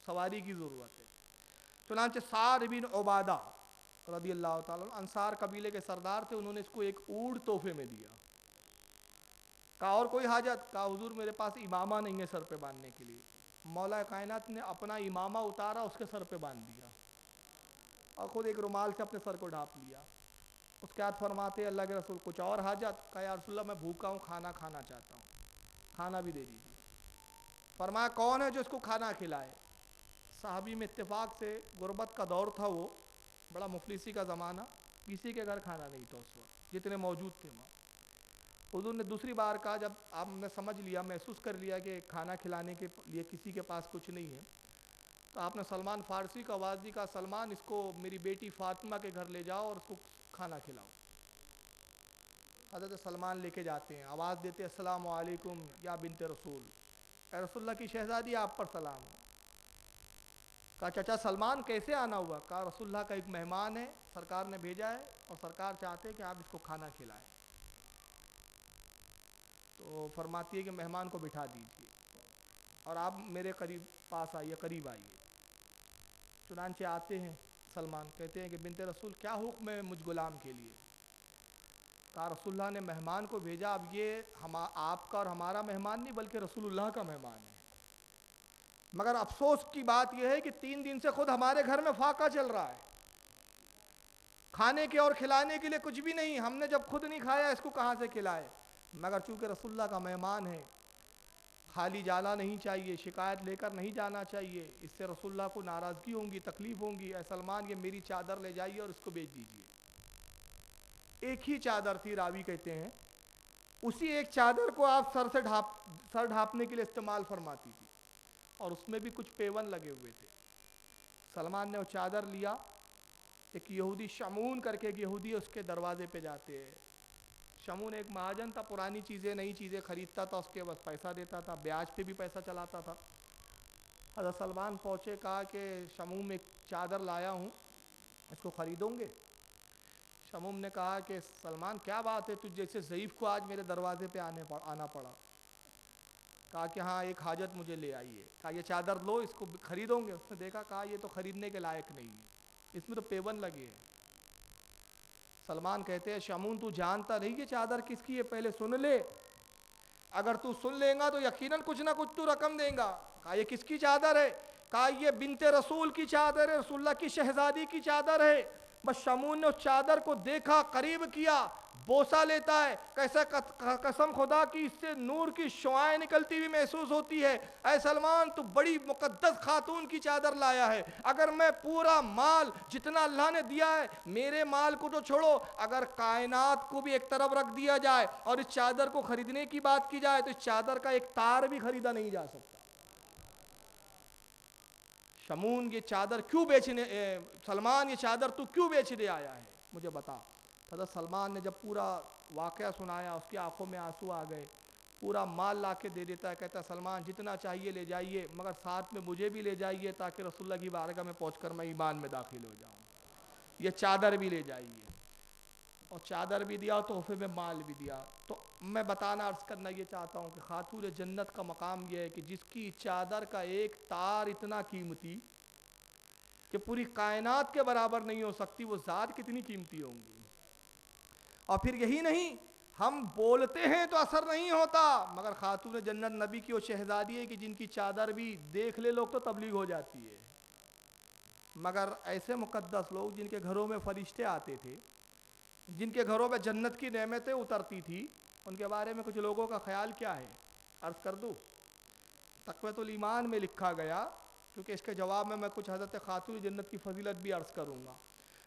سواری کی ضرورت ہے۔ چنانچہ سعد بن عبادہ رضی اللہ تعالیٰ عنہ انصار قبیلے کے سردار تھے، انہوں نے اس کو ایک اونٹ تحفے میں دیا۔ کہا اور کوئی حاجت؟ کہا حضور میرے پاس امامہ نہیں ہے سر پہ باندھنے کے لیے۔ مولا کائنات نے اپنا امامہ اتارا، اس کے سر پہ باندھ دیا اور خود ایک رومال سے اپنے سر کو ڈھانپ لیا۔ اس کے بعد فرماتے اللہ کے رسول کچھ اور حاجت؟ کہا یا رسول اللہ میں بھوکا ہوں، کھانا کھانا چاہتا ہوں، کھانا بھی دے دیجیے۔ فرمایا کون ہے جو اس کو کھانا کھلائے؟ صحابی میں اتفاق سے غربت کا دور تھا، وہ بڑا مفلسی کا زمانہ، کسی کے گھر کھانا نہیں تھا اس وقت، جتنے موجود تھے وہاں۔ حضور نے دوسری بار کہا جب آپ نے سمجھ لیا، محسوس کر لیا کہ کھانا کھلانے کے لیے کسی کے پاس کچھ نہیں ہے، تو آپ نے سلمان فارسی کو آواز دی، کہا سلمان اس کو میری بیٹی فاطمہ کے گھر لے جاؤ اور اس کو کھانا کھلاؤ۔ حضرت سلمان لے کے جاتے ہیں، آواز دیتے السلام علیکم یا بنت رسول، اے رسول اللہ کی شہزادی آپ پر سلام ہو۔ کہا چچا سلمان کیسے آنا ہوا؟ کہا رسول اللہ کا ایک مہمان ہے، سرکار نے بھیجا ہے اور سرکار چاہتے ہیں کہ آپ اس کو کھانا کھلائیں۔ تو فرماتی ہے کہ مہمان کو بٹھا دیجیے اور آپ میرے قریب پاس آئیے، قریب آئیے۔ چنانچہ آتے ہیں سلمان، کہتے ہیں کہ بنت رسول کیا حکم ہے مجھ غلام کے لیے؟ کہا رسول اللہ نے مہمان کو بھیجا، اب یہ آپ کا اور ہمارا مہمان نہیں بلکہ رسول اللہ کا مہمان ہے، مگر افسوس کی بات یہ ہے کہ 3 دن سے خود ہمارے گھر میں فاقہ چل رہا ہے، کھانے کے اور کھلانے کے لیے کچھ بھی نہیں، ہم نے جب خود نہیں کھایا اس کو کہاں سے کھلائے؟ مگر چونکہ رسول اللہ کا مہمان ہے، خالی جانا نہیں چاہیے، شکایت لے کر نہیں جانا چاہیے، اس سے رسول اللہ کو ناراضگی ہوں گی، تکلیف ہوں گی، اے سلمان یہ میری چادر لے جائیے اور اس کو بیچ دیجیے۔ ایک ہی چادر تھی، راوی کہتے ہیں اسی ایک چادر کو آپ سر ڈھانپنے کے لیے استعمال فرماتی تھی، اور اس میں بھی کچھ پیون لگے ہوئے تھے۔ سلمان نے وہ چادر لیا، ایک یہودی شمون کر کے ایک یہودی اس کے دروازے پہ جاتے ہیں، شمون ایک مہاجن تھا، پرانی چیزیں نئی چیزیں خریدتا تھا، اس کے بس پیسہ دیتا تھا، بیاج پہ بھی پیسہ چلاتا تھا۔ حضرت سلمان پہنچے، کہا کہ شموم ایک چادر لایا ہوں، اس کو خریدوں گے؟ شموم نے کہا کہ سلمان کیا بات ہے، تجھ جیسے ضعیف کو آج میرے دروازے پہ آنا پڑا۔ کہا کہ ہاں ایک حاجت مجھے لے آئی ہے۔ کہا یہ چادر لو، اس کو خریدوں گے؟ اس نے دیکھا، کہا یہ تو خریدنے کے لائق نہیں ہے، اس میں تو پیون لگے ہیں۔ سلمان کہتے ہیں شمون تو جانتا نہیں یہ چادر کس کی ہے، پہلے سن لے، اگر تو سن لے گا تو یقیناً کچھ نہ کچھ تو رقم دیں گا۔ کہا یہ کس کی چادر ہے؟ کہا یہ بنت رسول کی چادر ہے، رسول اللہ کی شہزادی کی چادر ہے۔ بس شمون نے اس چادر کو دیکھا، قریب کیا، بوسہ لیتا ہے، کیسا قسم خدا کی اس سے نور کی شعائیں نکلتی ہوئی محسوس ہوتی ہے، اے سلمان تو بڑی مقدس خاتون کی چادر لایا ہے، اگر میں پورا مال جتنا اللہ نے دیا ہے، میرے مال کو تو چھوڑو، اگر کائنات کو بھی ایک طرف رکھ دیا جائے اور اس چادر کو خریدنے کی بات کی جائے تو اس چادر کا ایک تار بھی خریدا نہیں جا سکتا۔ شمون یہ چادر کیوں بیچنے، سلمان یہ چادر تو کیوں بیچنے آیا ہے مجھے بتا۔ حضرت سلمان نے جب پورا واقعہ سنایا، اس کی آنکھوں میں آنسو آ گئے، پورا مال لا کے دے دیتا ہے، کہتا ہے سلمان جتنا چاہیے لے جائیے، مگر ساتھ میں مجھے بھی لے جائیے تاکہ رسول اللہ کی بارگاہ میں پہنچ کر میں ایمان میں داخل ہو جاؤں، یہ چادر بھی لے جائیے۔ اور چادر بھی دیا، تحفے میں مال بھی دیا۔ تو میں بتانا عرض کرنا یہ چاہتا ہوں کہ خاتون جنت کا مقام یہ ہے کہ جس کی چادر کا ایک تار اتنا قیمتی کہ پوری کائنات کے برابر نہیں ہو سکتی، وہ ذات کتنی قیمتی ہوں گی۔ اور پھر یہی نہیں، ہم بولتے ہیں تو اثر نہیں ہوتا، مگر خاتون جنت نبی کی وہ شہزادی ہے کہ جن کی چادر بھی دیکھ لے لوگ تو تبلیغ ہو جاتی ہے۔ مگر ایسے مقدس لوگ جن کے گھروں میں فرشتے آتے تھے، جن کے گھروں میں جنت کی نعمتیں اترتی تھی، ان کے بارے میں کچھ لوگوں کا خیال کیا ہے عرض کر دوں۔ تقویۃ الایمان میں لکھا گیا، کیونکہ اس کے جواب میں کچھ حضرت خاتون جنت کی فضیلت بھی عرض کروں گا۔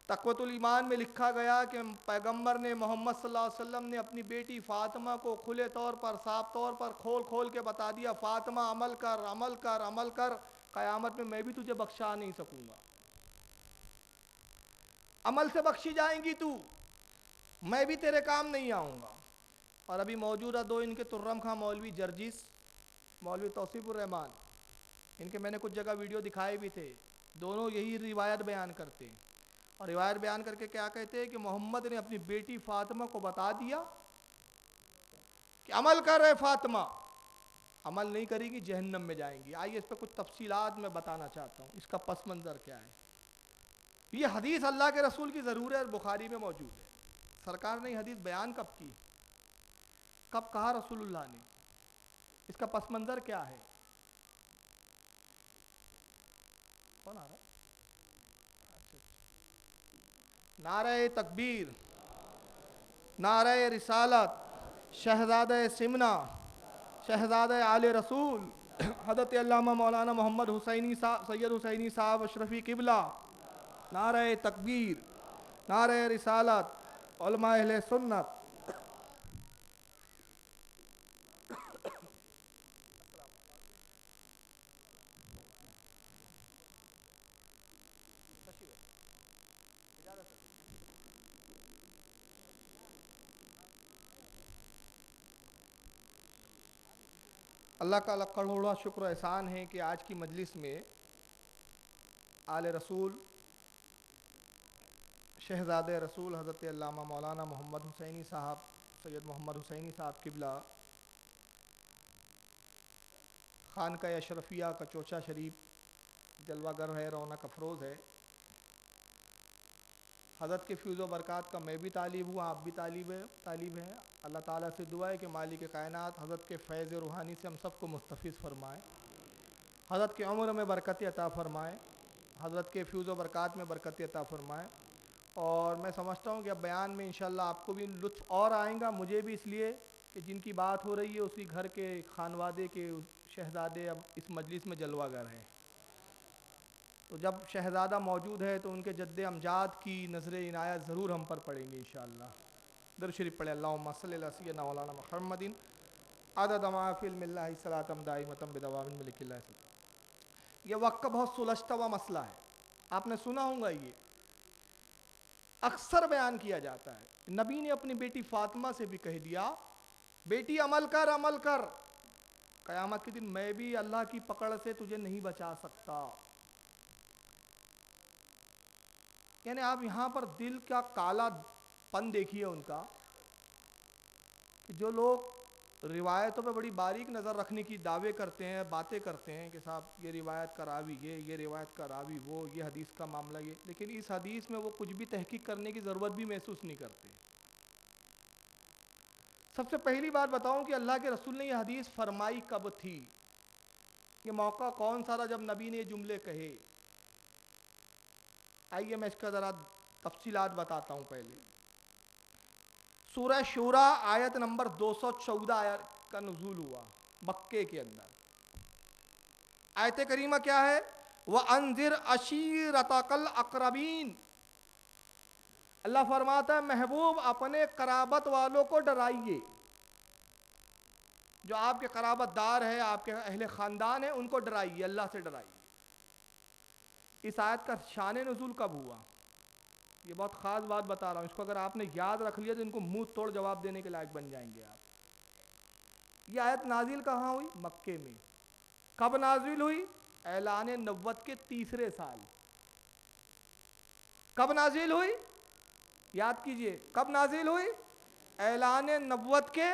تقویۃ الایمان میں لکھا گیا کہ پیغمبر نے محمد صلی اللہ علیہ وسلم نے اپنی بیٹی فاطمہ کو کھلے طور پر، صاف طور پر کھول کے بتا دیا، فاطمہ عمل کر، عمل کر، عمل کر، قیامت میں بھی تجھے بخشا نہیں سکوں گا، عمل سے بخشی جائیں گی تو، میں بھی تیرے کام نہیں آؤں گا۔ اور ابھی موجودہ دو ان کے ترم خاں مولوی جرجیس، مولوی توصیف الرحمان، ان کے میں نے کچھ جگہ ویڈیو دکھائے بھی تھے، دونوں یہی روایت بیان کرتے ہیں، اور روایت بیان کر کے کیا کہتے ہیں کہ محمد نے اپنی بیٹی فاطمہ کو بتا دیا کہ عمل کر رہے فاطمہ، عمل نہیں کریں گی جہنم میں جائیں گی. آئیے اس پہ کچھ تفصیلات میں بتانا چاہتا ہوں, اس کا پس منظر کیا ہے. یہ حدیث اللہ کے رسول کی ضرور ہے اور بخاری میں موجود ہے. سرکار نے یہ حدیث بیان کب کی, کب کہا رسول اللہ نے, اس کا پس منظر کیا ہے. کون آ رہا ہے؟ نعرہ تکبیر, نعرہ رسالت, شہزادہ سمنا, شہزادہ آل رسول حضرت علامہ مولانا محمد حسینی صاحب, سید حسینی صاحب اشرفی قبلہ. نعرہ تکبیر, نعرہ رسالت, علماء اہل سنت. اللہ کا کروڑا شکر و احسان ہے کہ آج کی مجلس میں آل رسول, شہزادہ رسول حضرت علامہ مولانا محمد حسینی صاحب, سید محمد حسینی صاحب قبلہ, خانقاہ اشرفیہ کا چوچا شریف جلوہ گر ہے, رونق افروز ہے. حضرت کے فیض و برکات کا میں بھی طالب ہوں, آپ بھی طالب ہیں. اللہ تعالیٰ سے دعا ہے کہ مالک کائنات حضرت کے فیض روحانی سے ہم سب کو مستفیض فرمائے, حضرت کے عمر میں برکت عطا فرمائے, حضرت کے فیض و برکات میں برکت عطا فرمائے. اور میں سمجھتا ہوں کہ اب بیان میں انشاءاللہ آپ کو بھی لطف اور آئیں گا, مجھے بھی, اس لیے کہ جن کی بات ہو رہی ہے اسی گھر کے خانوادے کے شہزادے اب اس مجلس میں جلوہ گر ہیں. تو جب شہزادہ موجود ہے تو ان کے جد امجاد کی نظر عنایت ضرور ہم پر پڑیں گے انشاءاللہ. درود شریف پڑھیں. اللہم صلی علی سیدنا مولانا محمد عدد ما فی علم اللہ صلاۃ دائمۃ بدوام ملک اللہ. یہ وقت کا بہت سلجھتا ہوا مسئلہ ہے, آپ نے سنا ہوگا, یہ اکثر بیان کیا جاتا ہے. نبی نے اپنی بیٹی فاطمہ سے بھی کہہ دیا, بیٹی عمل کر, عمل کر, قیامت کے دن میں بھی اللہ کی پکڑ سے تجھے نہیں بچا سکتا. یعنی آپ یہاں پر دل کا کالا پن دیکھیے ان کا, کہ جو لوگ روایتوں پہ بڑی باریک نظر رکھنے کی دعوے کرتے ہیں, باتیں کرتے ہیں کہ صاحب یہ روایت کا راوی یہ روایت کا راوی وہ, یہ حدیث کا معاملہ یہ, لیکن اس حدیث میں وہ کچھ بھی تحقیق کرنے کی ضرورت بھی محسوس نہیں کرتے. سب سے پہلی بات بتاؤں کہ اللہ کے رسول نے یہ حدیث فرمائی کب تھی, یہ موقع کون سا تھا جب نبی نے یہ جملے کہے. آئیے میں اس کا ذرا تفصیلات بتاتا ہوں. پہلے سورہ شورا آیت نمبر 214 آیت کا نزول ہوا مکے کے اندر. آیت کریمہ کیا ہے؟ وَأَنذِرْ عَشِيرَتَكَ الْأَقْرَبِينَ. اللہ فرماتا ہے محبوب اپنے قرابت والوں کو ڈرائیے, جو آپ کے قرابت دار ہیں, آپ کے اہل خاندان ہیں, ان کو ڈرائیے, اللہ سے ڈرائیے. اس آیت کا شان نزول کب ہوا؟ یہ بہت خاص بات بتا رہا ہوں, اس کو اگر آپ نے یاد رکھ لیا تو ان کو منہ توڑ جواب دینے کے لائق بن جائیں گے آپ. یہ آیت نازل کہاں ہوئی؟ مکے میں. کب نازل ہوئی؟ اعلان نبوت کے تیسرے سال. کب نازل ہوئی؟ یاد کیجئے, کب نازل ہوئی؟ اعلان نبوت کے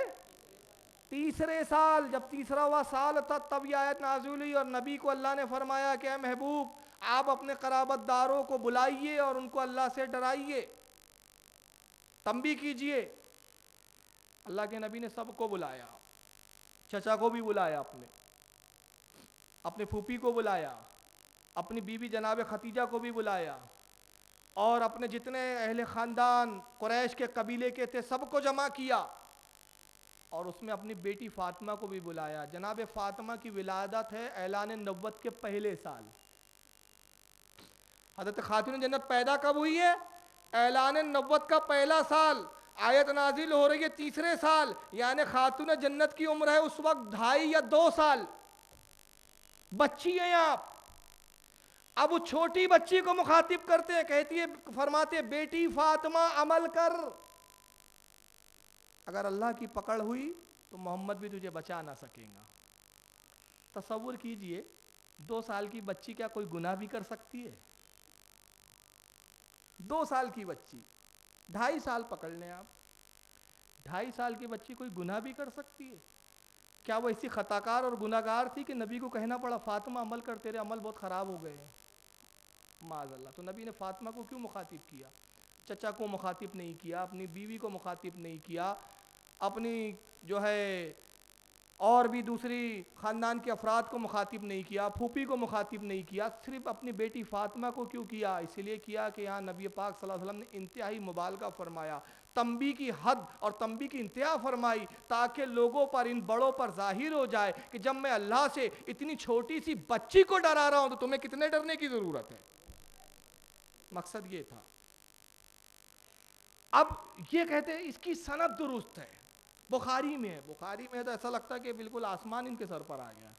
تیسرے سال. جب تیسرا ہوا سال تھا تب یہ آیت نازل ہوئی, اور نبی کو اللہ نے فرمایا کہ اے محبوب آپ اپنے قرابت داروں کو بلائیے اور ان کو اللہ سے ڈرائیے, تنبیہ کیجئے. اللہ کے نبی نے سب کو بلایا, چچا کو بھی بلایا, اپنے پھوپھی کو بلایا, اپنی بیوی جناب ختیجہ کو بھی بلایا, اور اپنے جتنے اہل خاندان قریش کے قبیلے کے تھے سب کو جمع کیا, اور اس میں اپنی بیٹی فاطمہ کو بھی بلایا. جناب فاطمہ کی ولادت ہے اعلان نبوت کے پہلے سال. حضرت خاتون جنت پیدا کب ہوئی ہے؟ اعلان نبوت کا پہلا سال. آیت نازل ہو رہی ہے تیسرے سال, یعنی خاتون جنت کی عمر ہے اس وقت 2.5 یا 2 سال. بچی ہیں آپ. اب وہ چھوٹی بچی کو مخاطب کرتے ہیں, کہتی ہے, فرماتے ہیں بیٹی فاطمہ عمل کر, اگر اللہ کی پکڑ ہوئی تو محمد بھی تجھے بچا نہ سکے گا. تصور کیجئے 2 سال کی بچی کیا کوئی گناہ بھی کر سکتی ہے؟ 2 سال کی بچی, 2.5 سال پکڑ لیں آپ, 2.5 سال کی بچی کوئی گناہ بھی کر سکتی ہے؟ کیا وہ ایسی خطاکار اور گناہگار تھی کہ نبی کو کہنا پڑا فاطمہ عمل کر، تیرے عمل بہت خراب ہو گئے ہیں؟ معاذ اللہ. تو نبی نے فاطمہ کو کیوں مخاطب کیا؟ چچا کو مخاطب نہیں کیا، اپنی بیوی کو مخاطب نہیں کیا، اپنی جو ہے اور بھی دوسری خاندان کے افراد کو مخاطب نہیں کیا، پھوپھی کو مخاطب نہیں کیا، صرف اپنی بیٹی فاطمہ کو کیوں کیا؟ اس لیے کیا کہ یہاں نبی پاک صلی اللہ علیہ وسلم نے انتہائی مبالغہ فرمایا، تنبیہ کی حد اور تنبیہ کی انتہا فرمائی، تاکہ لوگوں پر، ان بڑوں پر ظاہر ہو جائے کہ جب میں اللہ سے اتنی چھوٹی سی بچی کو ڈرا رہا ہوں تو تمہیں کتنے ڈرنے کی ضرورت ہے. مقصد یہ تھا. اب یہ کہتے ہیں اس کی سند درست ہے، بخاری میں ہے. بخاری میں ہے تو ایسا لگتا ہے کہ بالکل آسمان ان کے سر پر آ گیا.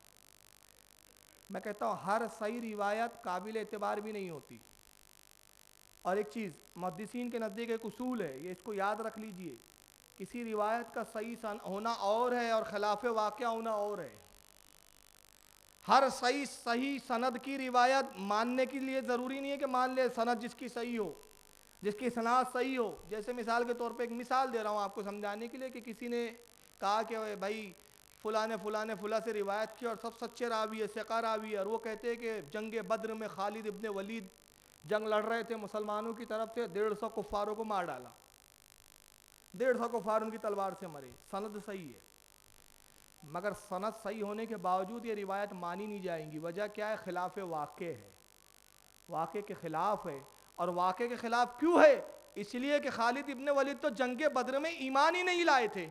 میں کہتا ہوں ہر صحیح روایت قابل اعتبار بھی نہیں ہوتی. اور ایک چیز محدثین کے نزدیک ایک اصول ہے، یہ اس کو یاد رکھ لیجئے، کسی روایت کا صحیح ہونا اور ہے اور خلاف واقعہ ہونا اور ہے. ہر صحیح سند کی روایت ماننے کے لیے ضروری نہیں ہے کہ مان لے سند جس کی صحیح ہو، جس کی اسناد صحیح ہو. جیسے مثال کے طور پہ ایک مثال دے رہا ہوں آپ کو سمجھانے کے لیے کہ کسی نے کہا کہ بھائی فلاں نے فلاں سے روایت کی اور سب سچے راوی ہے، ثقہ راوی ہے، اور وہ کہتے ہیں کہ جنگ بدر میں خالد ابن ولید جنگ لڑ رہے تھے مسلمانوں کی طرف سے، 150 کفاروں کو مار ڈالا، 150 کفار ان کی تلوار سے مرے. سند صحیح ہے، مگر سند صحیح ہونے کے باوجود یہ روایت مانی نہیں جائیں گی. وجہ کیا ہے؟ خلاف واقع ہے، واقع کے خلاف ہے. اور واقع کے خلاف کیوں ہے؟ اس لیے کہ خالد ابن ولید تو جنگ بدر میں ایمان ہی نہیں لائے تھے،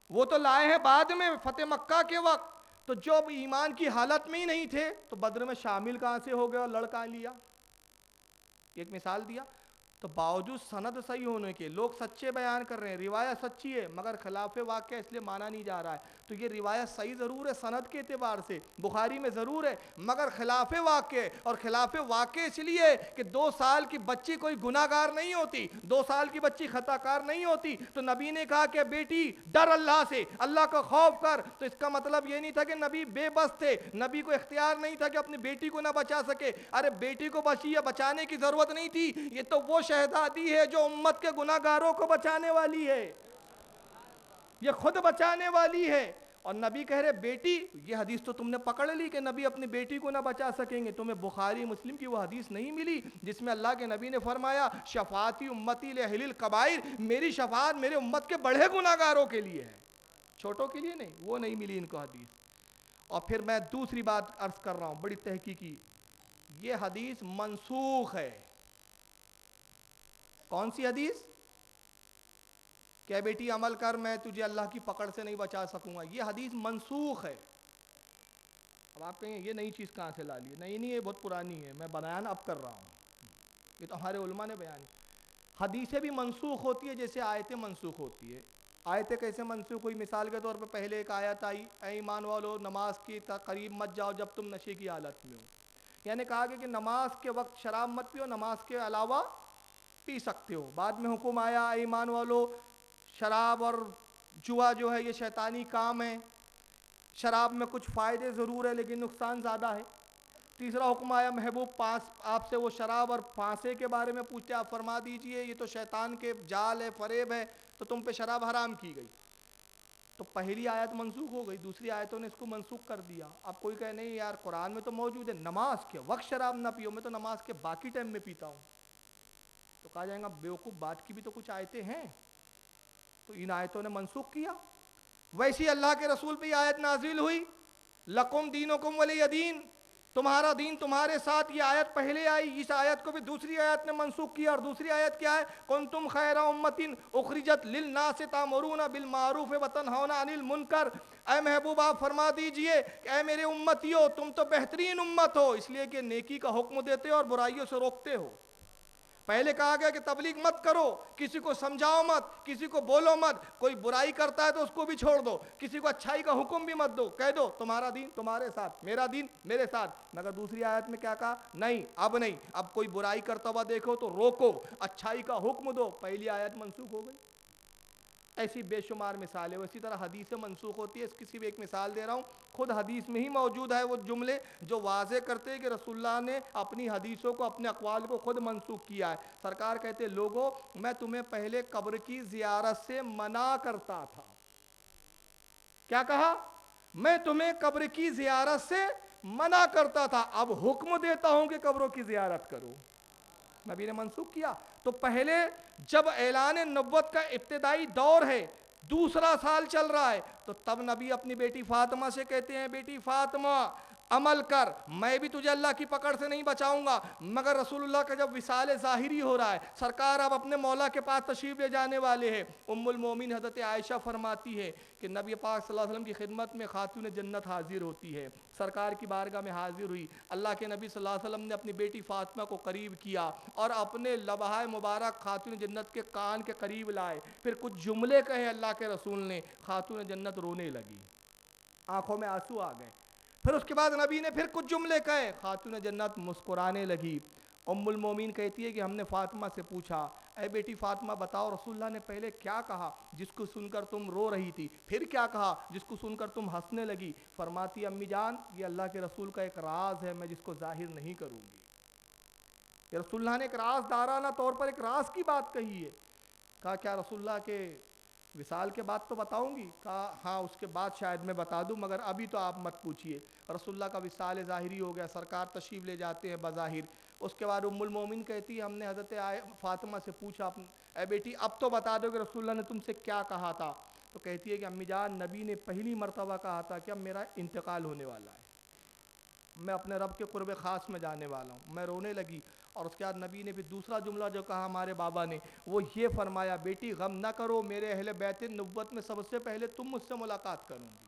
وہ تو لائے ہیں بعد میں فتح مکہ کے وقت. تو جو ایمان کی حالت میں ہی نہیں تھے تو بدر میں شامل کہاں سے ہو گئے اور لڑ کہاں لیا؟ ایک مثال دیا. تو باوجود سند صحیح ہونے کے لوگ سچے بیان کر رہے ہیں، روایت سچی ہے مگر خلاف واقع اس لیے مانا نہیں جا رہا ہے. تو یہ روایت صحیح ضرور ہے سند کے اعتبار سے، بخاری میں ضرور ہے، مگر خلاف واقع. اور خلاف واقع اس لیے کہ 2 سال کی بچی کوئی گناہ گار نہیں ہوتی، 2 سال کی بچی خطا کار نہیں ہوتی. تو نبی نے کہا کہ بیٹی ڈر اللہ سے، اللہ کا خوف کر. تو اس کا مطلب یہ نہیں تھا کہ نبی بے بس تھے، نبی کو اختیار نہیں تھا کہ اپنی بیٹی کو نہ بچا سکے. ارے بیٹی کو بچانے کی ضرورت نہیں تھی، یہ تو وہ شہزادی ہے جو امت کے گناہ گاروں کو بچانے والی ہے، یہ خود بچانے والی ہے. اور نبی کہہ رہے بیٹی، یہ حدیث تو تم نے پکڑ لی کہ نبی اپنی بیٹی کو نہ بچا سکیں گے. تمہیں بخاری مسلم کی وہ حدیث نہیں ملی جس میں اللہ کے نبی نے فرمایا شفاعتی امتی لأہل الکبائر، میری شفاعت میرے امت کے بڑے گناہ گاروں کے لیے ہے، چھوٹوں کے لیے نہیں. وہ نہیں ملی ان کو حدیث. اور پھر میں دوسری بات عرض کر رہا ہوں بڑی تحقیقی، یہ حدیث منسوخ ہے. کون سی حدیث؟ کہ بیٹی عمل کر، میں تجھے اللہ کی پکڑ سے نہیں بچا سکوں گا. یہ حدیث منسوخ ہے. اب آپ کہیں یہ نئی چیز کہاں سے لا لی؟ نہیں یہ بہت پرانی ہے، میں بیان اب کر رہا ہوں، یہ تو ہمارے علماء نے بیان. حدیثیں بھی منسوخ ہوتی ہے جیسے آیتیں منسوخ ہوتی ہے. آیتیں کیسے منسوخ ہوئی؟ مثال کے طور پہ پہلے ایک آیت آئی اے ایمان والو نماز کی قریب مت جاؤ جب تم نشے کی حالت میں ہو. یعنی کہا کہ نماز کے وقت شراب مت پیو، نماز کے علاوہ پی سکتے ہو. بعد میں حکم آیا اے ایمان والو شراب اور جوا جو ہے یہ شیطانی کام ہے، شراب میں کچھ فائدے ضرور ہے لیکن نقصان زیادہ ہے. تیسرا حکم آیا محبوب آپ سے وہ شراب اور پھانسے کے بارے میں پوچھتے، آپ فرما دیجئے یہ تو شیطان کے جال ہے، فریب ہے، تو تم پہ شراب حرام کی گئی. تو پہلی آیت منسوخ ہو گئی، دوسری آیتوں نے اس کو منسوخ کر دیا. اب کوئی کہے نہیں یار قرآن میں تو موجود ہے نماز کے وقت شراب نہ پیو، میں تو نماز کے باقی ٹائم میں پیتا ہوں. تو کہا جائے گا بیوقوف بات کی بھی تو کچھ آیتیں ہیں، تو ان آیتوں نے منسوخ کیا. ویسی اللہ کے رسول پہ یہ آیت نازل ہوئی لکم دینکم ولی دین، تمہارا دین تمہارے ساتھ. یہ آیت پہلے آئی، اس آیت کو بھی دوسری آیت نے منسوخ کیا. اور دوسری آیت کیا ہے؟ کنتم خیر امۃ اخرجت للناس تأمرون بالمعروف وتنہون عن المنکر. اے محبوب آپ فرما دیجئے کہ اے میرے امتیو تم تو بہترین امت ہو اس لیے کہ نیکی کا حکم دیتے ہو اور برائیوں سے روکتے ہو. پہلے کہا گیا کہ تبلیغ مت کرو، کسی کو سمجھاؤ مت، کسی کو بولو مت، کوئی برائی کرتا ہے تو اس کو بھی چھوڑ دو، کسی کو اچھائی کا حکم بھی مت دو، کہہ دو تمہارا دین تمہارے ساتھ، میرا دین میرے ساتھ. مگر دوسری آیت میں کیا کہا؟ نہیں اب نہیں، اب کوئی برائی کرتا ہوا دیکھو تو روکو، اچھائی کا حکم دو. پہلی آیت منسوخ ہو گئی. ایسی بے شمار مثالیں. اسی طرح حدیثیں منسوخ ہوتی ہے. اس کی صرف ایک مثال دے رہا ہوں، خود حدیث میں ہی موجود ہے وہ جملے جو واضح کرتے ہیں کہ رسول اللہ نے اپنی حدیثوں کو، اپنے اقوال کو خود منسوخ کیا ہے. سرکار کہتے لوگوں میں تمہیں پہلے قبر کی زیارت سے منع کرتا تھا. کیا کہا؟ میں تمہیں قبر کی زیارت سے منع کرتا تھا، اب حکم دیتا ہوں کہ قبروں کی زیارت کرو. نبی نے منسوخ کیا. تو پہلے جب اعلان نبوت کا ابتدائی دور ہے، دوسرا سال چل رہا ہے، تو تب نبی اپنی بیٹی فاطمہ سے کہتے ہیں بیٹی فاطمہ عمل کر، میں بھی تجھے اللہ کی پکڑ سے نہیں بچاؤں گا. مگر رسول اللہ کا جب وصال ظاہری ہو رہا ہے، سرکار اب اپنے مولا کے پاس تشریف لے جانے والے ہیں، ام المومن حضرت عائشہ فرماتی ہے کہ نبی پاک صلی اللہ علیہ وسلم کی خدمت میں خاتون جنت حاضر ہوتی ہے. سرکار کی بارگاہ میں حاضر ہوئی، اللہ کے نبی صلی اللہ علیہ وسلم نے اپنی بیٹی فاطمہ کو قریب کیا اور اپنے لبہائے مبارک خاتون جنت کے کان کے قریب لائے. پھر کچھ جملے کہے اللہ کے رسول نے، خاتون جنت رونے لگی، آنکھوں میں آنسو آ گئے. پھر اس کے بعد نبی نے پھر کچھ جملے کہے، خاتون جنت مسکرانے لگی. ام المومین کہتی ہے کہ ہم نے فاطمہ سے پوچھا، اے بیٹی فاطمہ بتاؤ رسول اللہ نے پہلے کیا کہا جس کو سن کر تم رو رہی تھی، پھر کیا کہا جس کو سن کر تم ہنسنے لگی؟ فرماتی امی جان یہ اللہ کے رسول کا ایک راز ہے، میں جس کو ظاہر نہیں کروں گی. کہ رسول اللہ نے ایک راز دارانہ طور پر ایک راز کی بات کہی ہے. کہا کیا رسول اللہ کے وصال کے بعد تو بتاؤں گی؟ کہا ہاں اس کے بعد شاید میں بتا دوں، مگر ابھی تو آپ مت پوچھئے. رسول اللہ کا وصال ظاہری ہو گیا، سرکار تشریف لے جاتے ہیں بظاہر. اس کے بعد ام المومن کہتی ہے ہم نے حضرت فاطمہ سے پوچھا اے بیٹی اب تو بتا دو کہ رسول اللہ نے تم سے کیا کہا تھا. تو کہتی ہے کہ امی جان نبی نے پہلی مرتبہ کہا تھا کہ اب میرا انتقال ہونے والا ہے، میں اپنے رب کے قرب خاص میں جانے والا ہوں. میں رونے لگی. اور اس کے بعد نبی نے پھر دوسرا جملہ جو کہا ہمارے بابا نے، وہ یہ فرمایا بیٹی غم نہ کرو، میرے اہل بیت نبوت میں سب سے پہلے تم مجھ سے ملاقات کروں گی.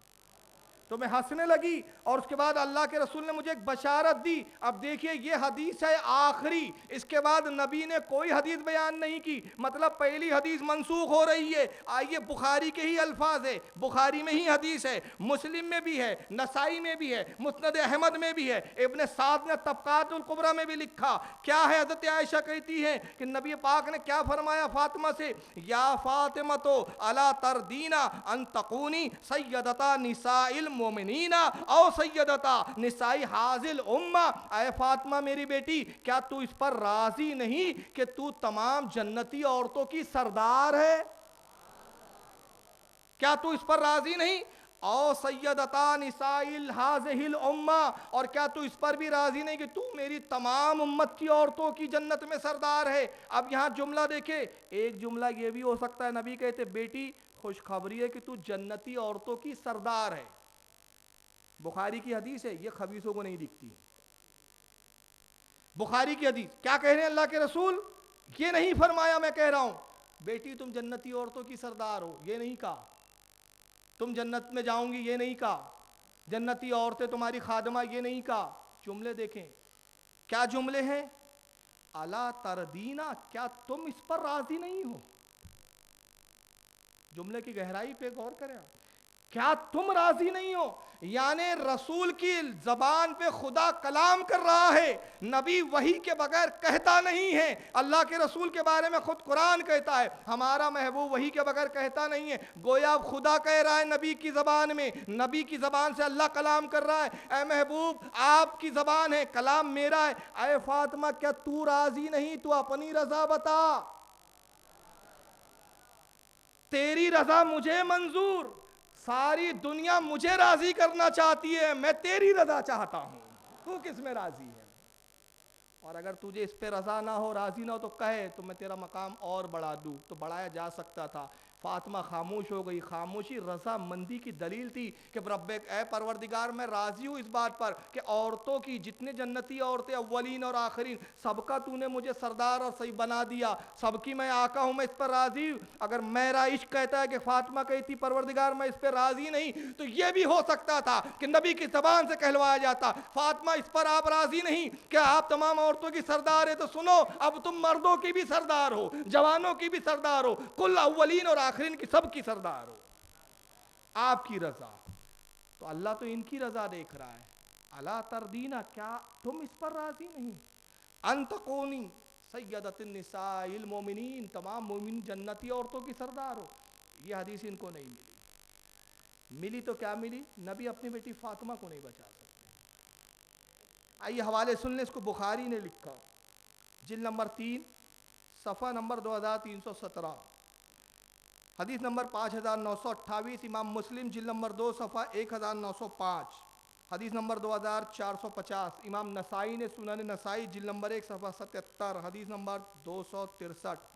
تو میں ہنسنے لگی. اور اس کے بعد اللہ کے رسول نے مجھے ایک بشارت دی. اب دیکھیے یہ حدیث ہے آخری، اس کے بعد نبی نے کوئی حدیث بیان نہیں کی، مطلب پہلی حدیث منسوخ ہو رہی ہے. آئیے بخاری کے ہی الفاظ ہے، بخاری میں ہی حدیث ہے، مسلم میں بھی ہے، نسائی میں بھی ہے، مسند احمد میں بھی ہے، ابن سعد نے طبقات الکبریٰ میں بھی لکھا. کیا ہے؟ حضرت عائشہ کہتی ہیں کہ نبی پاک نے کیا فرمایا فاطمہ سے، یا فاطمہ تو الا تردینا ان تقونی سیدتا نساء المومنین او سیدتا نساء حاضل امہ. اے فاطمہ میری بیٹی کیا تو اس پر راضی نہیں کہ تو تمام جنتی عورتوں کی سردار ہے؟ کیا تو اس پر راضی نہیں؟ او سیدتا نساء حاضہ الامہ، اور کیا تو اس پر بھی راضی نہیں کہ تو میری تمام امت کی عورتوں کی جنت میں سردار ہے؟ اب یہاں جملہ دیکھیں، ایک جملہ یہ بھی ہو سکتا ہے نبی کہتے بیٹی خوشخبری ہے کہ تو جنتی عورتوں کی سردار ہے. بخاری کی حدیث ہے، یہ خبیثوں کو نہیں دکھتی. بخاری کی حدیث کیا کہہ رہے ہیں اللہ کے رسول؟ یہ نہیں فرمایا میں کہہ رہا ہوں بیٹی تم جنتی عورتوں کی سردار ہو، یہ نہیں کہا. تم جنت میں جاؤں گی، یہ نہیں کہا. جنتی عورتیں تمہاری خادمہ، یہ نہیں کہا. جملے دیکھیں کیا جملے ہیں. الا تردینا، کیا تم اس پر راضی نہیں ہو؟ جملے کی گہرائی پہ غور کریں. کیا تم راضی نہیں ہو؟ یعنی رسول کی زبان پہ خدا کلام کر رہا ہے، نبی وحی کے بغیر کہتا نہیں ہے. اللہ کے رسول کے بارے میں خود قرآن کہتا ہے ہمارا محبوب وحی کے بغیر کہتا نہیں ہے. گویا خدا کہہ رہا ہے نبی کی زبان میں، نبی کی زبان سے اللہ کلام کر رہا ہے. اے محبوب آپ کی زبان ہے، کلام میرا ہے. اے فاطمہ کیا تو راضی نہیں؟ تو اپنی رضا بتا. تیری رضا مجھے منظور، ساری دنیا مجھے راضی کرنا چاہتی ہے، میں تیری رضا چاہتا ہوں. تو کس میں راضی ہے؟ اور اگر تجھے اس پہ رضا نہ ہو، راضی نہ ہو تو کہے تو میں تیرا مقام اور بڑھا دوں. تو بڑھایا جا سکتا تھا. فاطمہ خاموش ہو گئی. خاموشی رضا مندی کی دلیل تھی کہ رب اے پروردگار میں راضی ہوں اس بات پر کہ عورتوں کی جتنے جنتی عورتیں اولین اور آخرین سب کا تو نے مجھے سردار اور صحیح بنا دیا، سب کی میں آقا ہوں، میں اس پر راضی ہوں. اگر میرا عشق کہتا ہے کہ فاطمہ کہتی پروردگار میں اس پہ راضی نہیں، تو یہ بھی ہو سکتا تھا کہ نبی کی زبان سے کہلوایا جاتا فاطمہ اس پر آپ راضی نہیں کہ آپ تمام عورتوں کی سردار ہے، تو سنو اب تم مردوں کی بھی سردار ہو، جوانوں کی بھی سردار ہو، کل اولین اور آخرین کی سب کی سردار ہو. آپ کی رضا. تو اللہ تو ان کی رضا دیکھ رہا ہے. الا تردینا، کیا تم اس پر راضی نہیں؟ ان تکونی سیدۃ النساء المومنین، تمام مومن جنتی عورتوں کی سردار ہو. یہ حدیث ان کو نہیں ملی. ملی تو کیا ملی؟ نبی اپنی بیٹی فاطمہ کو نہیں بچا سکتے. آئیے حوالے سن لیں. اس کو بخاری نے لکھا، جلد نمبر 3 صفحہ نمبر 2317. حدیث نمبر 5928، امام مسلم جلد نمبر 2 صفحہ 1905۔ حدیث نمبر 2450، امام نسائی نے سنن نسائی جلد نمبر 1 صفحہ 77، حدیث نمبر 263۔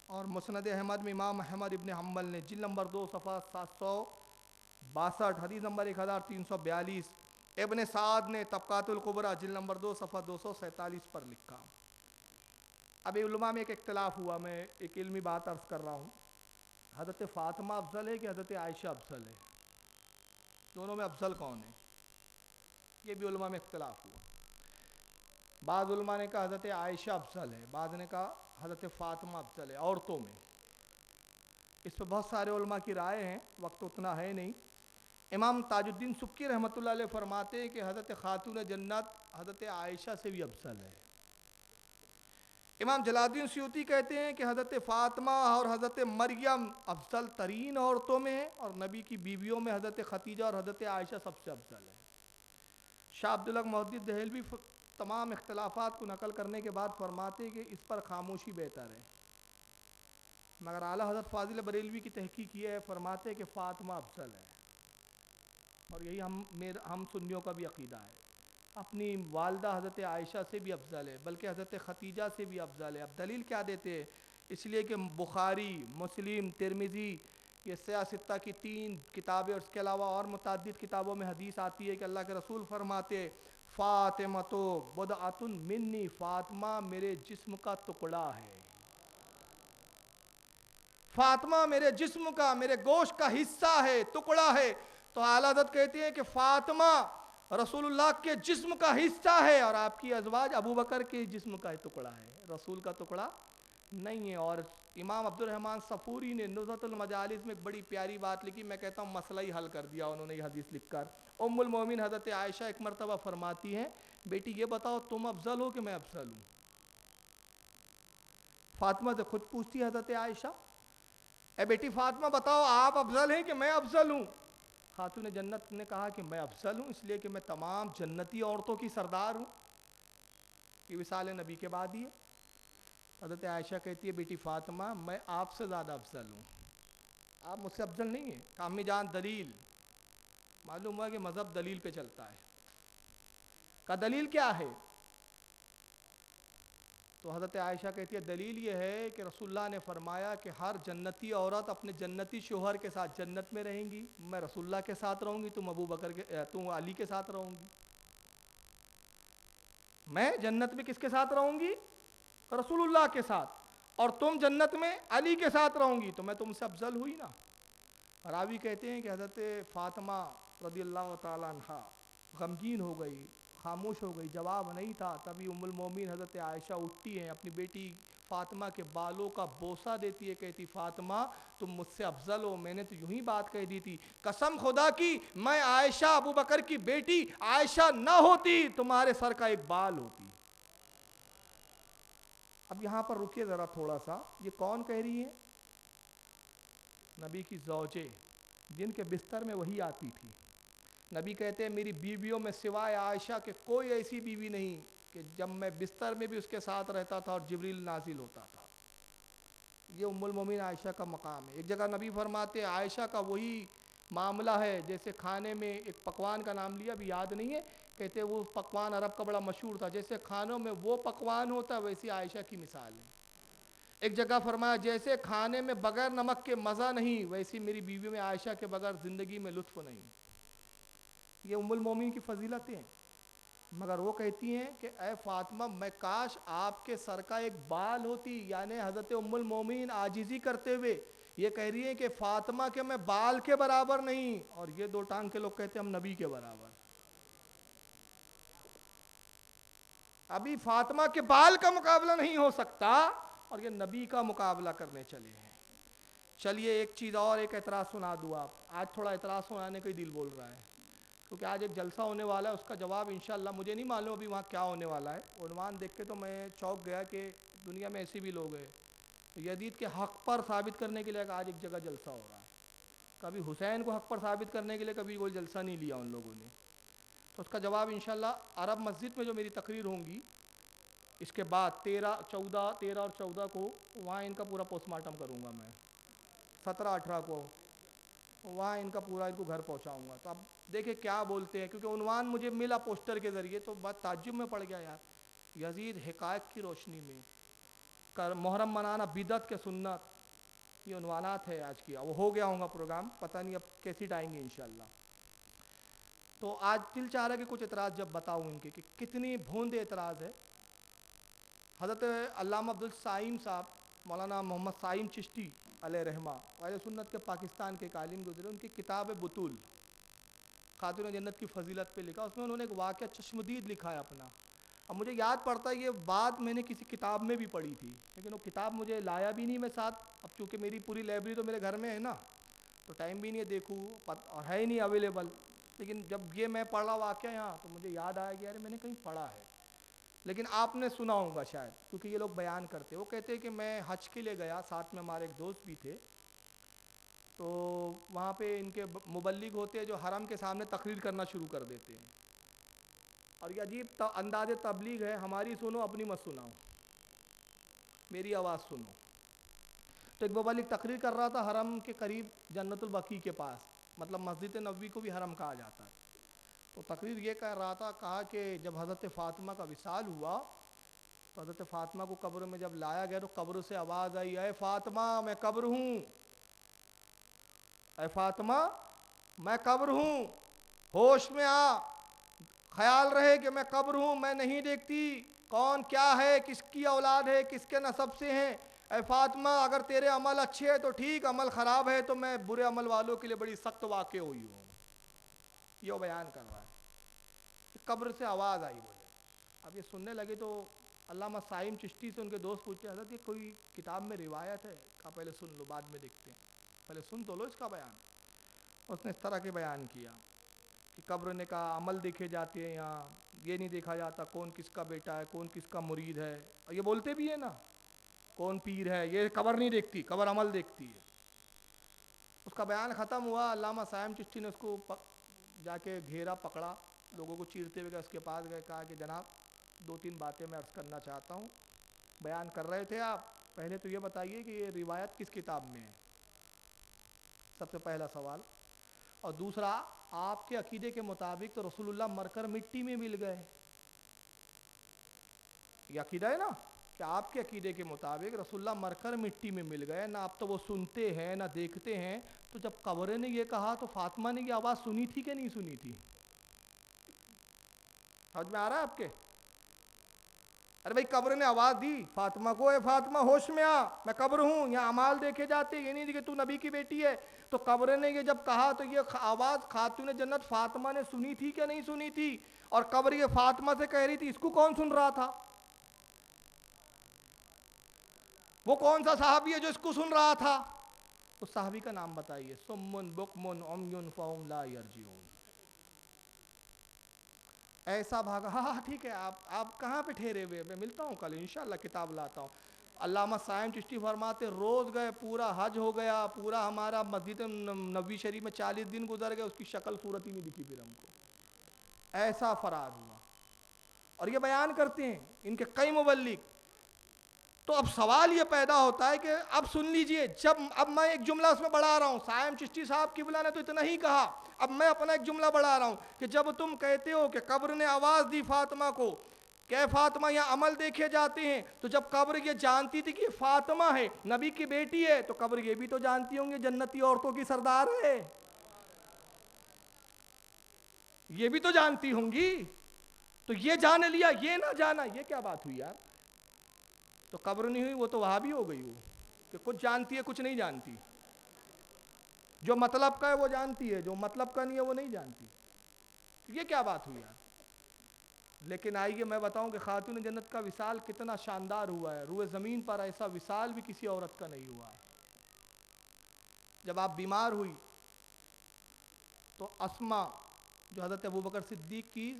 اور مسند احمد میں امام احمد ابن حنبل نے جلد نمبر 2 صفحہ 762، حدیث نمبر 1342۔ ابن سعد نے طبقات الکبریٰ جلد نمبر 2 صفحہ 247 پر لکھا۔ اب علماء میں ایک اختلاف ہوا، میں ایک علمی بات عرض کر رہا ہوں، حضرت فاطمہ افضل ہے کہ حضرت عائشہ افضل ہے؟ دونوں میں افضل کون ہے؟ یہ بھی علماء میں اختلاف ہوا۔ بعض علماء نے کہا حضرت عائشہ افضل ہے، بعض نے کہا حضرت فاطمہ افضل ہے عورتوں میں۔ اس پہ بہت سارے علماء کی رائے ہیں، وقت اتنا ہے نہیں۔ امام تاج الدین سبکی رحمۃ اللہ علیہ فرماتے ہیں کہ حضرت خاتون جنت حضرت عائشہ سے بھی افضل ہے۔ امام جلال الدین سیوطی کہتے ہیں کہ حضرت فاطمہ اور حضرت مریم افضل ترین عورتوں میں ہیں، اور نبی کی بیویوں میں حضرت خدیجہ اور حضرت عائشہ سب سے افضل ہے۔ شاہ عبداللہ محدث دہلوی تمام اختلافات کو نقل کرنے کے بعد فرماتے ہیں کہ اس پر خاموشی بہتر ہے، مگر اعلیٰ حضرت فاضل بریلوی کی تحقیق یہ ہے، فرماتے ہیں کہ فاطمہ افضل ہے، اور یہی ہم سنیوں کا بھی عقیدہ ہے۔ اپنی والدہ حضرت عائشہ سے بھی افضل ہے، بلکہ حضرت خدیجہ سے بھی افضل ہے۔ اب دلیل کیا دیتے ہیں؟ اس لیے کہ بخاری، مسلم، ترمذی، یہ سیاہ ستہ کی 3 کتابیں، اور اس کے علاوہ اور متعدد کتابوں میں حدیث آتی ہے کہ اللہ کے رسول فرماتے فاطمہ تو بدعۃ منی، فاطمہ میرے جسم کا ٹکڑا ہے، فاطمہ میرے جسم کا، میرے گوشت کا حصہ ہے، ٹکڑا ہے۔ تو اعلیٰ حضرت کہتے ہیں کہ فاطمہ رسول اللہ کے جسم کا حصہ ہے، اور آپ کی ازواج ابو بکر کے جسم کا ٹکڑا ہے، رسول کا ٹکڑا نہیں ہے۔ اور امام عبد الرحمن صفوری نے نزہۃ المجالس میں ایک بڑی پیاری بات لکھی، میں کہتا ہوں مسئلہ ہی حل کر دیا انہوں نے یہ حدیث لکھ کر۔ ام المومنین حضرت عائشہ ایک مرتبہ فرماتی ہیں، بیٹی یہ بتاؤ تم افضل ہو کہ میں افضل ہوں؟ فاطمہ سے خود پوچھتی ہے حضرت عائشہ، اے بیٹی فاطمہ بتاؤ آپ افضل ہیں کہ میں افضل ہوں؟ خاتون جنت نے کہا کہ میں افضل ہوں، اس لیے کہ میں تمام جنتی عورتوں کی سردار ہوں، یہ وصال نبی کے بعد ہی ہے۔ حضرت عائشہ کہتی ہے بیٹی فاطمہ میں آپ سے زیادہ افضل ہوں، آپ مجھ سے افضل نہیں ہیں۔ کہ امی جان دلیل؟ معلوم ہوا کہ مذہب دلیل پہ چلتا ہے۔ کا دلیل کیا ہے؟ تو حضرت عائشہ کہتی ہے دلیل یہ ہے کہ رسول اللہ نے فرمایا کہ ہر جنتی عورت اپنے جنتی شوہر کے ساتھ جنت میں رہیں گی، میں رسول اللہ کے ساتھ رہوں گی، تم علی کے ساتھ رہوں گی۔ میں جنت میں کس کے ساتھ رہوں گی؟ رسول اللہ کے ساتھ، اور تم جنت میں علی کے ساتھ رہوں گی، تو میں تم سے افضل ہوئی نا۔ راوی کہتے ہیں کہ حضرت فاطمہ رضی اللہ تعالیٰ عنہ غمگین ہو گئی، خاموش ہو گئی، جواب نہیں تھا۔ تبھی ام المومنین حضرت عائشہ اٹھتی ہیں، اپنی بیٹی فاطمہ کے بالوں کا بوسہ دیتی ہے، کہتی فاطمہ تم مجھ سے افضل ہو، میں نے تو یوں ہی بات کہہ دی تھی، قسم خدا کی میں عائشہ ابو بکر کی بیٹی عائشہ نہ ہوتی تمہارے سر کا ایک بال ہوتی۔ اب یہاں پر رکیے ذرا تھوڑا سا، یہ کون کہہ رہی ہیں؟ نبی کی زوجے، جن کے بستر میں وہی آتی تھی۔ نبی کہتے ہیں میری بیویوں میں سوائے عائشہ کے کوئی ایسی بیوی نہیں کہ جب میں بستر میں بھی اس کے ساتھ رہتا تھا اور جبریل نازل ہوتا تھا۔ یہ ام المومنین عائشہ کا مقام ہے۔ ایک جگہ نبی فرماتے عائشہ کا وہی معاملہ ہے جیسے کھانے میں ایک پکوان کا نام لیا، ابھی یاد نہیں ہے، کہتے وہ پکوان عرب کا بڑا مشہور تھا، جیسے کھانوں میں وہ پکوان ہوتا ہے ویسی عائشہ کی مثال ہے۔ ایک جگہ فرمایا جیسے کھانے میں بغیر نمک کے مزہ نہیں، ویسی میری بیوی میں عائشہ کے بغیر زندگی میں لطف نہیں۔ یہ ام المومنین کی فضیلتیں ہیں، مگر وہ کہتی ہیں کہ اے فاطمہ میں کاش آپ کے سر کا ایک بال ہوتی، یعنی حضرت ام المومنین عاجزی کرتے ہوئے یہ کہہ رہی ہیں کہ فاطمہ کے میں بال کے برابر نہیں، اور یہ 2 ٹانگ کے لوگ کہتے ہیں ہم نبی کے برابر۔ ابھی فاطمہ کے بال کا مقابلہ نہیں ہو سکتا، اور یہ نبی کا مقابلہ کرنے چلے ہیں۔ چلیے ایک چیز اور، ایک اعتراض سنا دوں آپ، آج تھوڑا اعتراض سنانے کا ہی دل بول رہا ہے، کیونکہ آج ایک جلسہ ہونے والا ہے، اس کا جواب انشاءاللہ مجھے نہیں معلوم ابھی وہاں کیا ہونے والا ہے۔ عنوان دیکھ کے تو میں چونک گیا کہ دنیا میں ایسے بھی لوگ ہیں، یزید کے حق پر ثابت کرنے کے لیے آج ایک جگہ جلسہ ہو رہا ہے، کبھی حسین کو حق پر ثابت کرنے کے لیے کبھی کوئی جلسہ نہیں لیا ان لوگوں نے، تو اس کا جواب انشاءاللہ عرب مسجد میں جو میری تقریر ہوں گی اس کے بعد 13 اور 14 کو وہاں ان کا پورا پوسٹ مارٹم کروں گا میں، 17-18 کو وہاں ان کا پورا ان کو گھر پہنچاؤں گا. تو اب دیکھیں کیا بولتے ہیں, کیونکہ عنوان مجھے ملا پوسٹر کے ذریعے تو بات تعجب میں پڑ گیا یار. یزید حقائق کی روشنی میں محرم منانا بدعت کے سنت, یہ عنوانات ہے آج کی. وہ ہو گیا ہوں گا پروگرام, پتہ نہیں اب کیسٹ آئیں گے انشاءاللہ. تو آج دل چاہ رہا ہے کہ کچھ اعتراض جب بتاؤں ان کے کہ کتنی بھوند اعتراض ہے. حضرت علامہ عبدالصائم صاحب, مولانا محمد صائم چشتی علیہ رحمہ, اہل سنت کے پاکستان کے ایک عالم گزرے, ان کی کتاب بطول خاتون جنت کی فضیلت پہ لکھا. اس میں انہوں نے ایک واقعہ چشمدید لکھا ہے اپنا. اب مجھے یاد پڑتا ہے یہ بات میں نے کسی کتاب میں بھی پڑھی تھی, لیکن وہ کتاب مجھے لایا بھی نہیں میں ساتھ. اب چونکہ میری پوری لائبریری تو میرے گھر میں ہے نا, تو ٹائم بھی نہیں ہے دیکھوں, اور ہے ہی نہیں اویلیبل. لیکن جب یہ میں پڑھا واقعہ یہاں تو مجھے یاد آیا کہ یار میں نے کہیں پڑھا ہے, لیکن آپ نے سنا ہوگا شاید, کیونکہ یہ لوگ بیان کرتے. وہ کہتے ہیں کہ میں حج کے لیے گیا, ساتھ میں ہمارے ایک دوست بھی تھے. تو وہاں پہ ان کے مبلغ ہوتے ہیں جو حرم کے سامنے تقریر کرنا شروع کر دیتے ہیں, اور یہ عجیب انداز تبلیغ ہے, ہماری سنو اپنی مت سناؤ, میری آواز سنو. تو ایک مبلغ تقریر کر رہا تھا حرم کے قریب جنت البقیع کے پاس, مطلب مسجد نبوی کو بھی حرم کہا جاتا ہے. تو تقریر یہ کہہ رہا تھا, کہا کہ جب حضرت فاطمہ کا وصال ہوا تو حضرت فاطمہ کو قبر میں جب لایا گیا تو قبر سے آواز آئی, اے فاطمہ میں قبر ہوں, اے فاطمہ میں قبر ہوں, ہوش میں آ, خیال رہے کہ میں قبر ہوں, میں نہیں دیکھتی کون کیا ہے, کس کی اولاد ہے, کس کے نسب سے ہیں. اے فاطمہ اگر تیرے عمل اچھے ہیں تو ٹھیک, عمل خراب ہے تو میں برے عمل والوں کے لیے بڑی سخت واقع ہوئی ہوں. یہ وہ بیان کر رہا ہے, قبر سے آواز آئی بولے. اب یہ سننے لگے تو علامہ صائم چشتی سے ان کے دوست پوچھتے, حضرت یہ کوئی کتاب میں روایت ہے؟ کہا پہلے سن لو بعد میں دیکھتے ہیں, پہلے سن تو لو اس کا بیان. اس نے اس طرح کے بیان کیا کہ قبر نے کہا عمل دیکھے جاتے ہیں, یہاں یہ نہیں دیکھا جاتا کون کس کا بیٹا ہے, کون کس کا مرید ہے. اور یہ بولتے بھی ہیں نا کون پیر ہے, یہ قبر نہیں دیکھتی, قبر عمل دیکھتی ہے. اس کا بیان ختم ہوا, علامہ صائم چشتی نے اس کو جا کے گھیرا, پکڑا, لوگوں کو چیرتے ہوئے اس کے پاس گئے, کہا کہ جناب 2-3 باتیں میں عرض کرنا چاہتا ہوں. بیان کر رہے تھے آپ, پہلے تو یہ بتائیے کہ یہ روایت کس کتاب میں ہے, سب سے پہلا سوال. اور دوسرا, آپ کے عقیدے کے مطابق تو رسول اللہ مر کر مٹی میں مل گئے, یہ عقیدہ ہے نا کہ آپ کے عقیدے کے مطابق رسول اللہ مر کر مٹی میں مل گئے, نہ آپ تو وہ سنتے ہیں نہ دیکھتے ہیں. تو جب قبر نے یہ کہا تو فاطمہ نے یہ آواز سنی تھی کہ نہیں سنی تھی؟ سمجھ میں آ رہا ہے آپ کے؟ ارے بھائی قبر نے آواز دی فاطمہ کو, اے فاطمہ ہوش میں آ, میں قبر ہوں, یہاں اعمال دیکھے جاتے, یہ نہیں کہ تو نبی کی بیٹی ہے. تو قبر نے یہ جب کہا تو یہ آواز خاتون جنت فاطمہ نے سنی تھی کہ نہیں سنی تھی؟ اور قبر یہ فاطمہ سے کہہ رہی تھی, اس کو کون سن رہا تھا؟ وہ کون سا صحابی ہے جو اس کو سن رہا تھا؟ اس صحابی کا نام بتائیے. سمن بکمن عمیٌ فہم لا یرجعون. ایسا بھاگا, ہاں ٹھیک ہے, آپ کہاں پہ ٹھہرے ہوئے, میں ملتا ہوں کل انشاءاللہ, کتاب لاتا ہوں. علامہ صائم چشتی فرماتے روز گئے, پورا حج ہو گیا, پورا ہمارا مسجد نبوی شریف میں 40 دن گزر گئے, اس کی شکل صورت ہی نہیں دکھی پھر ہم کو, ایسا فرار ہوا. اور یہ بیان کرتے ہیں ان کے کئی مبلغ. تو اب سوال یہ پیدا ہوتا ہے کہ اب سن لیجئے, اب میں ایک جملہ اس میں بڑھا رہا ہوں, صائم چشتی صاحب قبلہ نے تو اتنا ہی کہا, اب میں اپنا ایک جملہ بڑھا رہا ہوں کہ جب تم کہتے ہو کہ قبر نے آواز دی فاطمہ کو کہ فاطمہ یہاں عمل دیکھے جاتے ہیں, تو جب قبر یہ جانتی تھی کہ فاطمہ ہے, نبی کی بیٹی ہے, تو قبر یہ بھی تو جانتی ہوں گے جنتی عورتوں کی سردار ہے, یہ بھی تو جانتی ہوں گی. تو یہ جان لیا, یہ نہ جانا, یہ کیا بات ہوئی یار؟ تو قبر نہیں ہوئی, وہ تو وہاں بھی ہو گئی, وہ کہ کچھ جانتی ہے کچھ نہیں جانتی. جو مطلب کا ہے وہ جانتی ہے, جو مطلب کا نہیں ہے وہ نہیں جانتی. یہ کیا بات ہوئی یار؟ لیکن آئیے میں بتاؤں کہ خاتون جنت کا وصال کتنا شاندار ہوا ہے. روئے زمین پر ایسا وصال بھی کسی عورت کا نہیں ہوا ہے. جب آپ بیمار ہوئی تو اسما جو حضرت ابوبکر صدیق کی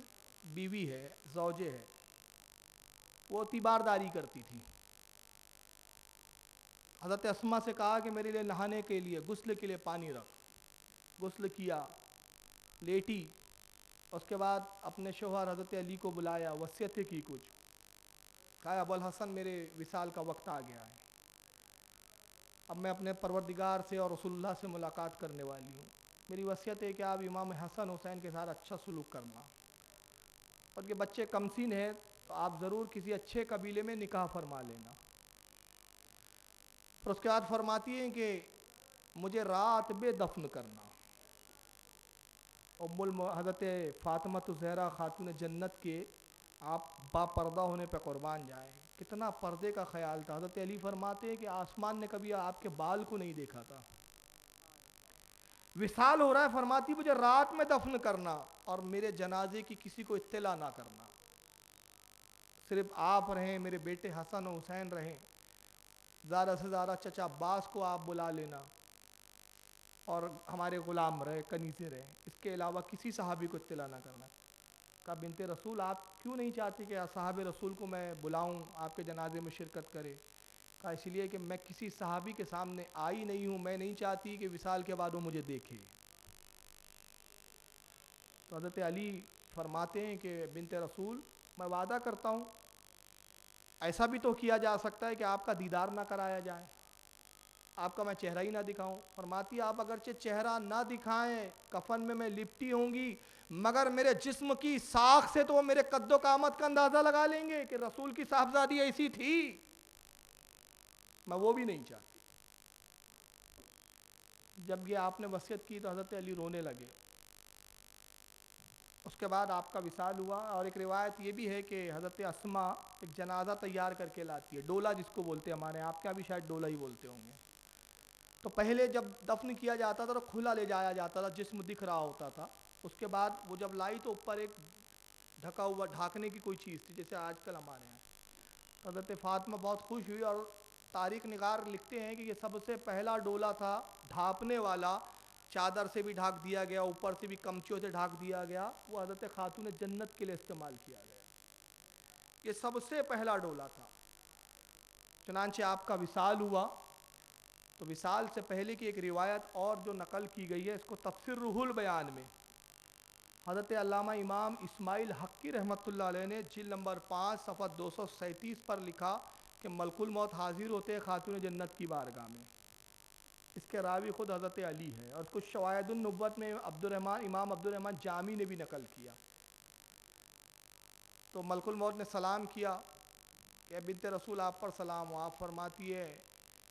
بیوی ہے, زوجے ہے, وہ تیبارداری کرتی تھی. حضرت اسما سے کہا کہ میرے لیے نہانے کے لیے, غسل کے لیے پانی رکھ. غسل کیا, لیٹی, اس کے بعد اپنے شوہر حضرت علی کو بلایا, وصیتیں کی کچھ, کہا ابو الحسن میرے وصال کا وقت آ گیا ہے. اب میں اپنے پروردگار سے اور رسول اللہ سے ملاقات کرنے والی ہوں. میری وصیت ہے کہ آپ امام حسن حسین کے ساتھ اچھا سلوک کرنا، اور کہ بچے کمسین ہیں تو آپ ضرور کسی اچھے قبیلے میں نکاح فرما لینا. پھر اس کے بعد فرماتی ہیں کہ مجھے رات میں دفن کرنا. حضرت فاطمہ الزہرا خاتون جنت کے آپ با پردہ ہونے پہ قربان جائیں. کتنا پردے کا خیال تھا. حضرت علی فرماتے ہیں کہ آسمان نے کبھی آپ کے بال کو نہیں دیکھا تھا. وصال ہو رہا ہے، فرماتی مجھے رات میں دفن کرنا اور میرے جنازے کی کسی کو اطلاع نہ کرنا. صرف آپ رہیں، میرے بیٹے حسن و حسین رہیں، زیادہ سے زیادہ چچا عباس کو آپ بلا لینا، اور ہمارے غلام رہے، کنیزیں رہے، اس کے علاوہ کسی صحابی کو اطلاع نہ کرنا. کہا بنت رسول آپ کیوں نہیں چاہتی کہ صحابہ رسول کو میں بلاؤں آپ کے جنازے میں شرکت کرے؟ کہا اس لیے کہ میں کسی صحابی کے سامنے آئی نہیں ہوں، میں نہیں چاہتی کہ وصال کے بعد وہ مجھے دیکھے. تو حضرت علی فرماتے ہیں کہ بنت رسول میں وعدہ کرتا ہوں، ایسا بھی تو کیا جا سکتا ہے کہ آپ کا دیدار نہ کرایا جائے، آپ کا میں چہرہ ہی نہ دکھاؤں. فرماتی آپ اگرچہ چہرہ نہ دکھائیں، کفن میں لپٹی ہوں گی، مگر میرے جسم کی ساکھ سے تو وہ میرے قد و قامت کا اندازہ لگا لیں گے کہ رسول کی صاحبزادی ایسی تھی. میں وہ بھی نہیں چاہتی. جب یہ آپ نے وصیت کی تو حضرت علی رونے لگے. اس کے بعد آپ کا وصال ہوا. اور ایک روایت یہ بھی ہے کہ حضرت اسما ایک جنازہ تیار کر کے لاتی ہے، ڈولا جس کو بولتے ہیں، ہمارے آپ کے یہاں بھی شاید ڈولا ہی بولتے ہوں گے. تو پہلے جب دفن کیا جاتا تھا تو کھلا لے جایا جاتا تھا، جسم دکھ رہا ہوتا تھا. اس کے بعد وہ جب لائی تو اوپر ایک ڈھکا ہوا ڈھانکنے کی کوئی چیز تھی، جیسے آج کل ہمارے یہاں. حضرت فاطمہ بہت خوش ہوئی، اور تاریخ نگار لکھتے ہیں کہ یہ سب سے پہلا ڈولا تھا ڈھانپنے والا، چادر سے بھی ڈھانک دیا گیا، اوپر سے بھی کمچوں سے ڈھانک دیا گیا. وہ حضرت خاتون جنت کے لیے استعمال کیا گیا. یہ سب سے پہلا ڈولا تھا. چنانچہ آپ کا وصال ہوا. تو وصال سے پہلے کی ایک روایت اور جو نقل کی گئی ہے، اس کو تفسیر روح البیان میں حضرت علامہ امام اسماعیل حقی رحمۃ اللہ علیہ نے جلد نمبر 5 صفحہ 237 پر لکھا کہ ملک الموت حاضر ہوتے ہیں خاتون جنت کی بارگاہ میں. اس کے راوی خود حضرت علی ہے، اور کچھ شواہد النبوت میں امام عبد الرحمن جامی نے بھی نقل کیا. تو ملک الموت نے سلام کیا کہ بنت رسول آپ پر سلام ہو. آپ فرماتی ہے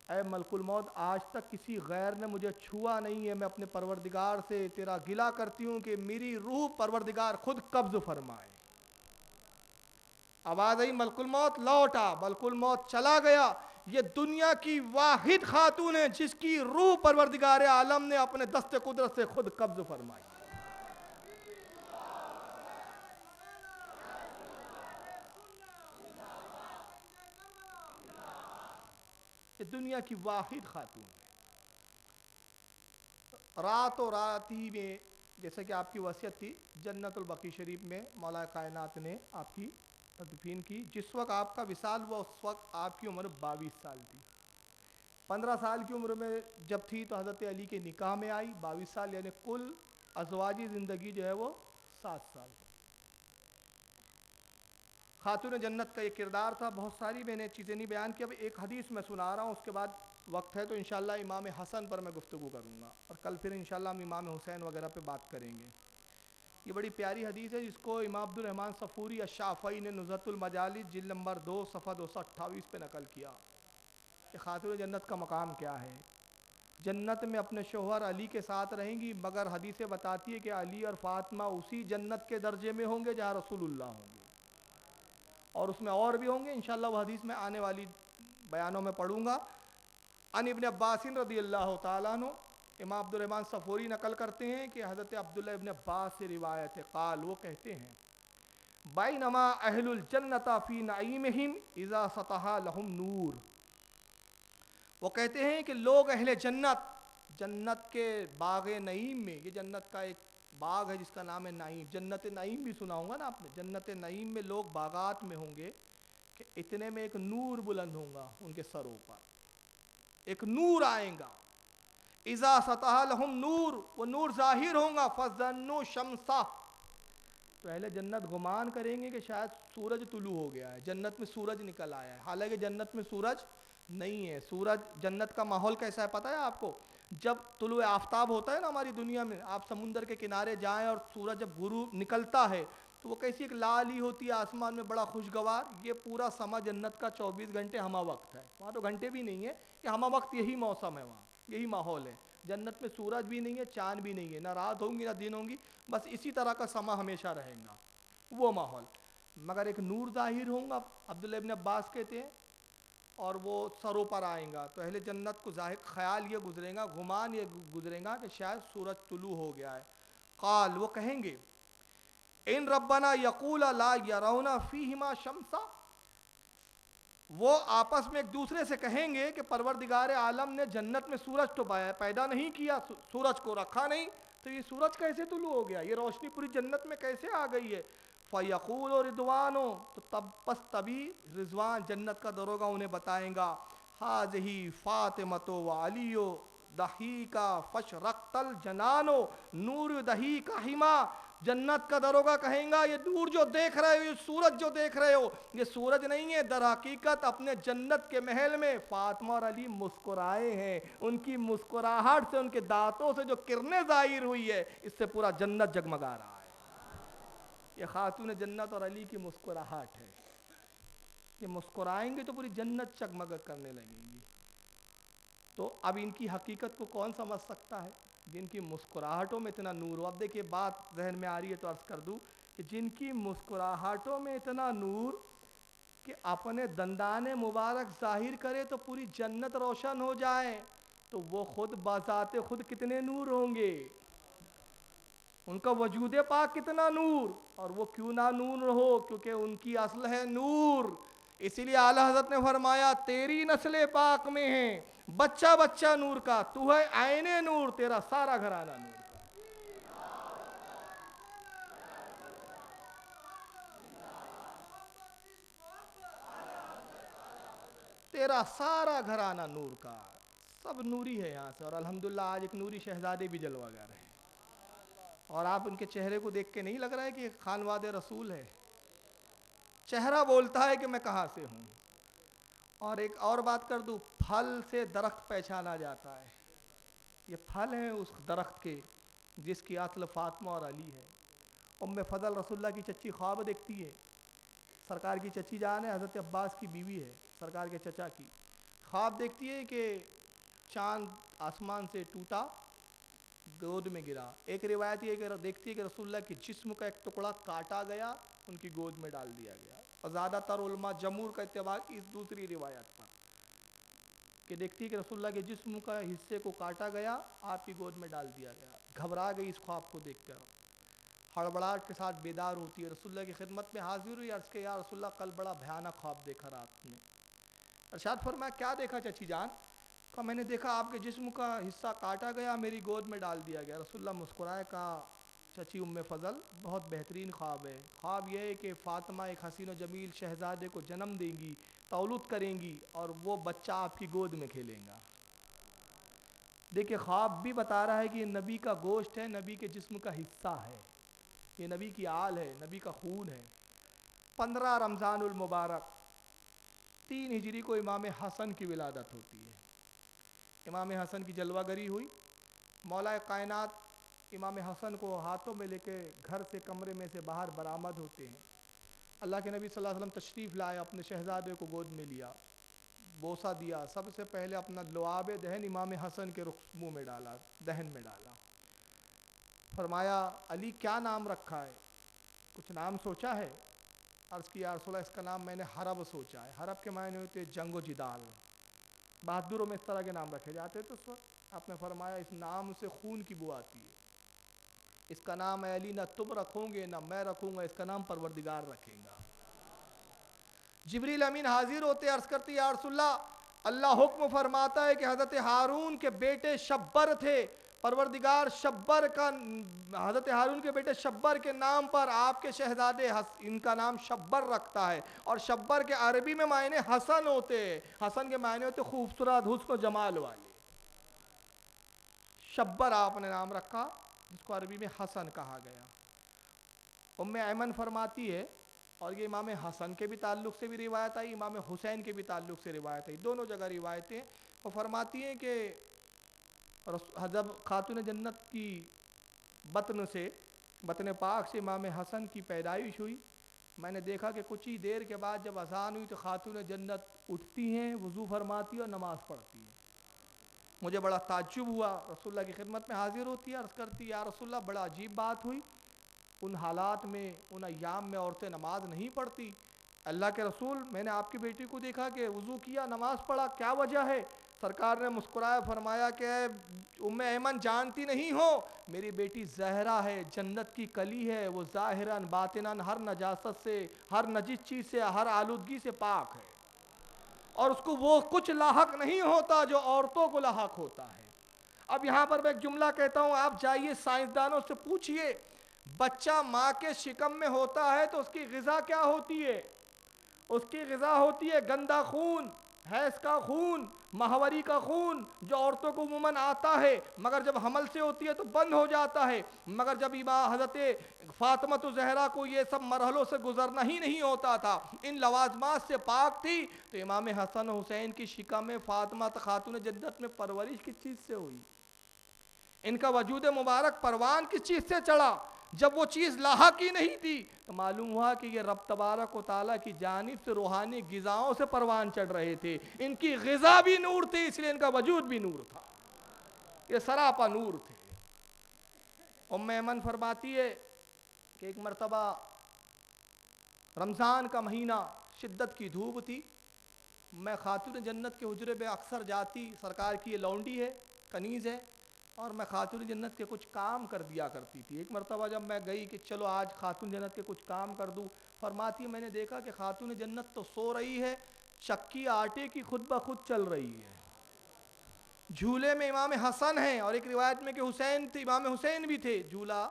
اے ملک الموت آج تک کسی غیر نے مجھے چھوا نہیں ہے، میں اپنے پروردگار سے تیرا گلہ کرتی ہوں کہ میری روح پروردگار خود قبض فرمائے. آواز آئی ملک الموت لوٹا، ملک الموت چلا گیا. یہ دنیا کی واحد خاتون ہے جس کی روح پروردگار عالم نے اپنے دست قدرت سے خود قبض فرمائی. یہ دنیا کی واحد خاتون ہے. رات و رات ہی میں جیسے کہ آپ کی وصیت تھی، جنت البقیع شریف میں مولا کائنات نے آپ کی تدفین کی. جس وقت آپ کا وصال ہوا اس وقت آپ کی عمر 22 سال تھی. 15 سال کی عمر میں جب تھی تو حضرت علی کے نکاح میں آئی. 22 سال یعنی کل ازواجی زندگی جو ہے وہ 7 سال. خاتون جنت کا یہ کردار تھا. بہت ساری میں نے چیزیں نہیں بیان کی، اب ایک حدیث میں سنا رہا ہوں، اس کے بعد وقت ہے تو انشاءاللہ امام حسن پر میں گفتگو کروں گا، اور کل پھر انشاءاللہ ہم امام حسین وغیرہ پہ بات کریں گے. یہ بڑی پیاری حدیث ہے جس کو امام عبد الرحمن صفوری الشافعی نے نزہۃ المجالس جلد نمبر 2 صفحہ 228 پہ نقل کیا کہ خاتون جنت کا مقام کیا ہے. جنت میں اپنے شوہر علی کے ساتھ رہیں گی، مگر حدیثیں بتاتی ہے کہ علی اور فاطمہ اسی جنت کے درجے میں ہوں گے جہاں رسول اللہ ہوں گے، اور اس میں اور بھی ہوں گے. انشاءاللہ وہ حدیث میں آنے والی بیانوں میں پڑھوں گا. ان ابن عباس رضی اللہ تعالیٰ عنہ، امام عبد الرحمن صفوری نقل کرتے ہیں کہ حضرت عبداللہ ابن عباس سے روایت ہے، قال وہ کہتے ہیں بینما اہل الجنت فی نعیمہم اذا سطح لہم نور. وہ کہتے ہیں کہ لوگ اہل جنت کے باغ نعیم میں، یہ جنت کا ایک باغ ہے جس کا نام ہے نعیم، جنت نعیم بھی سنا ہوگا نا آپ نے. جنت نعیم میں لوگ باغات میں ہوں گے کہ اتنے میں ایک نور بلند ہوگا ان کے سروں پر، ایک نور آئیں گا. اذا سطح لہم نور، وہ نور ظاہر ہوگا. فظنوا شمسہ، تو اہل جنت گمان کریں گے کہ شاید سورج طلوع ہو گیا ہے، جنت میں سورج نکل آیا ہے. حالانکہ جنت میں سورج نہیں ہے. سورج جنت کا ماحول کیسا ہے پتہ ہے آپ کو؟ جب طلوع آفتاب ہوتا ہے نا ہماری دنیا میں، آپ سمندر کے کنارے جائیں اور سورج جب غروب نکلتا ہے تو وہ کیسی ایک لالی ہوتی ہے آسمان میں، بڑا خوشگوار. یہ پورا سما جنت کا 24 گھنٹے ہمہ وقت ہے. وہاں تو گھنٹے بھی نہیں ہے، یہ ہمہ وقت یہی موسم ہے، وہاں یہی ماحول ہے. جنت میں سورج بھی نہیں ہے، چاند بھی نہیں ہے، نہ رات ہوں گی نہ دن ہوں گی، بس اسی طرح کا سما ہمیشہ رہے گا، وہ ماحول. مگر ایک نور ظاہر ہوں گا، عبداللہ ابن عباس کہتے ہیں، اور وہ سروں پر آئیں گا تو اہل جنت کو ظاہر خیال یہ گزرے گا، گمان یہ گزرے گا کہ شاید سورج طلوع ہو گیا ہے. قال، وہ کہیں گے ان ربنا یقول لا یرون فیہما شمسا، وہ آپس میں ایک دوسرے سے کہیں گے کہ پروردگار عالم نے جنت میں سورج تو پیدا نہیں کیا، سورج کو رکھا نہیں، تو یہ سورج کیسے طلوع ہو گیا، یہ روشنی پوری جنت میں کیسے آ گئی ہے. فیقول رضوان، تو تبھی رضوان جنت کا دروگا انہیں بتائیں گا، حاذہی فاطمۃ و علی دہیکا فشرقت الجنان نور دہیکا ہما. جنت کا دروگا کہیں گا یہ نور جو دیکھ رہے ہو، یہ سورج جو دیکھ رہے ہو، یہ سورج نہیں ہے، در حقیقت اپنے جنت کے محل میں فاطمہ اور علی مسکرائے ہیں. ان کی مسکراہٹ سے، ان کے دانتوں سے جو کرنیں ظاہر ہوئی ہے، اس سے پورا جنت جگمگا رہا ہے. یہ خاتون جنت اور علی کی مسکراہٹ ہے. یہ مسکرائیں گے تو پوری جنت چگمگ کرنے لگیں گی. تو اب ان کی حقیقت کو کون سمجھ سکتا ہے، جن کی مسکراہٹوں میں اتنا نور ہو. اب دیکھیے بات ذہن میں آ رہی ہے تو عرض کر دوں کہ جن کی مسکراہٹوں میں اتنا نور کہ اپنے دندان مبارک ظاہر کرے تو پوری جنت روشن ہو جائے، تو وہ خود بذات خود کتنے نور ہوں گے، ان کا وجود پاک کتنا نور. اور وہ کیوں نہ نور ہو، کیونکہ ان کی اصل ہے نور. اسی لیے اعلی حضرت نے فرمایا تیری نسل پاک میں ہے بچہ بچہ نور کا، تو ہے عین نور، تیرا سارا گھرانہ نور کا. تیرا سارا گھرانہ نور کا، سب نوری ہے یہاں سے. اور الحمدللہ آج ایک نوری شہزادے بھی جلوہ گر ہیں، اور آپ ان کے چہرے کو دیکھ کے نہیں لگ رہا ہے کہ خانواد رسول ہے. چہرہ بولتا ہے کہ میں کہاں سے ہوں. اور ایک اور بات کر دوں، پھل سے درخت پہچانا جاتا ہے. یہ پھل ہیں اس درخت کے جس کی اصل فاطمہ اور علی ہے. ام فضل رسول اللہ کی چچی خواب دیکھتی ہے، سرکار کی چچی جان ہے، حضرت عباس کی بیوی ہے سرکار کے چچا کی. خواب دیکھتی ہے کہ چاند آسمان سے ٹوٹا، گود میں گرا. ایک روایت یہ کہ دیکھتی ہے کہ رسول اللہ کے جسم کا ایک ٹکڑا کاٹا گیا، ان کی گود میں ڈال دیا گیا. اور زیادہ تر علماء جمہور کا اتباع کی اس دوسری روایت پر، کہ دیکھتی ہے کہ رسول اللہ کے جسم کا حصے کو کاٹا گیا، آپ کی گود میں ڈال دیا گیا. گھبرا گئی اس خواب کو دیکھ کر، ہڑبڑاہٹ کے ساتھ بیدار ہوتی ہے، رسول اللہ کی خدمت میں حاضر ہوئی. عرض کہ یا رسول اللہ کل بڑا بھیانک خواب دیکھا رات میں. ارشاد فرمایا کیا دیکھا چچی جان؟ کہا میں نے دیکھا آپ کے جسم کا حصہ کاٹا گیا، میری گود میں ڈال دیا گیا. رسول اللہ مسکرائے، کہا چچی ام فضل بہت بہترین خواب ہے. خواب یہ ہے کہ فاطمہ ایک حسین و جمیل شہزادے کو جنم دیں گی، تولد کریں گی، اور وہ بچہ آپ کی گود میں کھیلیں گا. دیکھیں خواب بھی بتا رہا ہے کہ یہ نبی کا گوشت ہے، نبی کے جسم کا حصہ ہے، یہ نبی کی آل ہے، نبی کا خون ہے. 15 رمضان المبارک 3 ہجری کو امام حسن کی ولادت ہوتی ہے. امام حسن کی جلوہ گری ہوئی. مولا کائنات امام حسن کو ہاتھوں میں لے کے گھر سے، کمرے میں سے باہر برآمد ہوتے ہیں. اللہ کے نبی صلی اللہ علیہ وسلم تشریف لائے، اپنے شہزادے کو گود میں لیا، بوسہ دیا. سب سے پہلے اپنا لعاب دہن امام حسن کے منہ میں ڈالا، دہن میں ڈالا. فرمایا علی کیا نام رکھا ہے، کچھ نام سوچا ہے؟ عرض کیا رسول اللہ اس کا نام میں نے حرب سوچا ہے. حرب کے معنی ہوتے جنگ و جدال، بہادروں میں اس طرح کے نام رکھے جاتے تھے اس وقت. آپ نے فرمایا اس نام سے خون کی بو آتی ہے، اس کا نام ہے علی، نہ تم رکھو گے نہ میں رکھوں گا، اس کا نام پروردگار رکھے گا. جبریل امین حاضر ہوتے، عرض کرتی یا رسول اللہ اللہ حکم فرماتا ہے کہ حضرت ہارون کے بیٹے شبر تھے، پروردگار شبر کا، حضرت ہارون کے بیٹے شبر کے نام پر آپ کے شہزادے ان کا نام شبر رکھتا ہے. اور شبر کے عربی میں معنی حسن ہوتے، حسن کے معنی ہوتے خوبصورت، حسن و جمال والے. شبر آپ نے نام رکھا جس کو عربی میں حسن کہا گیا. ام ایمن فرماتی ہے اور یہ امام حسن کے بھی تعلق سے بھی روایت آئی، امام حسین کے بھی تعلق سے روایت آئی، دونوں جگہ روایتیں۔ وہ فرماتی ہیں کہ جب خاتون جنت کی بطن پاک سے امام حسن کی پیدائش ہوئی، میں نے دیکھا کہ کچھ ہی دیر کے بعد جب اذان ہوئی تو خاتون جنت اٹھتی ہیں، وضو فرماتی اور نماز پڑھتی ہیں۔ مجھے بڑا تعجب ہوا، رسول اللہ کی خدمت میں حاضر ہوتی ہے، عرض کرتی یا رسول اللہ بڑا عجیب بات ہوئی، ان حالات میں ان ایام میں عورتیں نماز نہیں پڑھتی۔ اللہ کے رسول میں نے آپ کی بیٹی کو دیکھا کہ وضو کیا نماز پڑھا، کیا وجہ ہے؟ سرکار نے مسکرایا، فرمایا کہ ام ایمن جانتی نہیں ہو میری بیٹی زہرا ہے، جنت کی کلی ہے، وہ ظاہراً باطناً ہر نجاست سے، ہر نجس چیز سے، ہر آلودگی سے پاک ہے، اور اس کو وہ کچھ لاحق نہیں ہوتا جو عورتوں کو لاحق ہوتا ہے۔ اب یہاں پر میں ایک جملہ کہتا ہوں، آپ جائیے سائنسدانوں سے پوچھئے، بچہ ماں کے شکم میں ہوتا ہے تو اس کی غذا کیا ہوتی ہے؟ اس کی غذا ہوتی ہے گندا خون، حیض کا خون، ماہواری کا خون، جو عورتوں کو عموماً آتا ہے مگر جب حمل سے ہوتی ہے تو بند ہو جاتا ہے، مگر جب حضرت فاطمہ زہرا کو یہ سب مرحلوں سے گزرنا ہی نہیں ہوتا تھا، ان لوازمات سے پاک تھی، تو امام حسن حسین کی شکم میں فاطمہ خاتون جنت میں پرورش کس چیز سے ہوئی؟ ان کا وجود مبارک پروان کس چیز سے چڑھا؟ جب وہ چیز لاحق ہی نہیں تھی تو معلوم ہوا کہ یہ رب تبارک و تعالیٰ کی جانب سے روحانی غذاؤں سے پروان چڑھ رہے تھے، ان کی غذا بھی نور تھی، اس لیے ان کا وجود بھی نور تھا، یہ سراپا نور تھے۔ ام ایمن فرماتی ہے کہ ایک مرتبہ رمضان کا مہینہ، شدت کی دھوپ تھی، میں خاتون جنت کے حجرے پہ اکثر جاتی، سرکار کی یہ لونڈی ہے، کنیز ہے، اور میں خاتون جنت کے کچھ کام کر دیا کرتی تھی۔ ایک مرتبہ جب میں گئی کہ چلو آج خاتون جنت کے کچھ کام کر دوں، فرماتی ہے میں نے دیکھا کہ خاتون جنت تو سو رہی ہے، چکی آٹے کی خود بخود چل رہی ہے، جھولے میں امام حسن ہیں، اور ایک روایت میں کہ حسین تھے، امام حسین بھی تھے، جھولا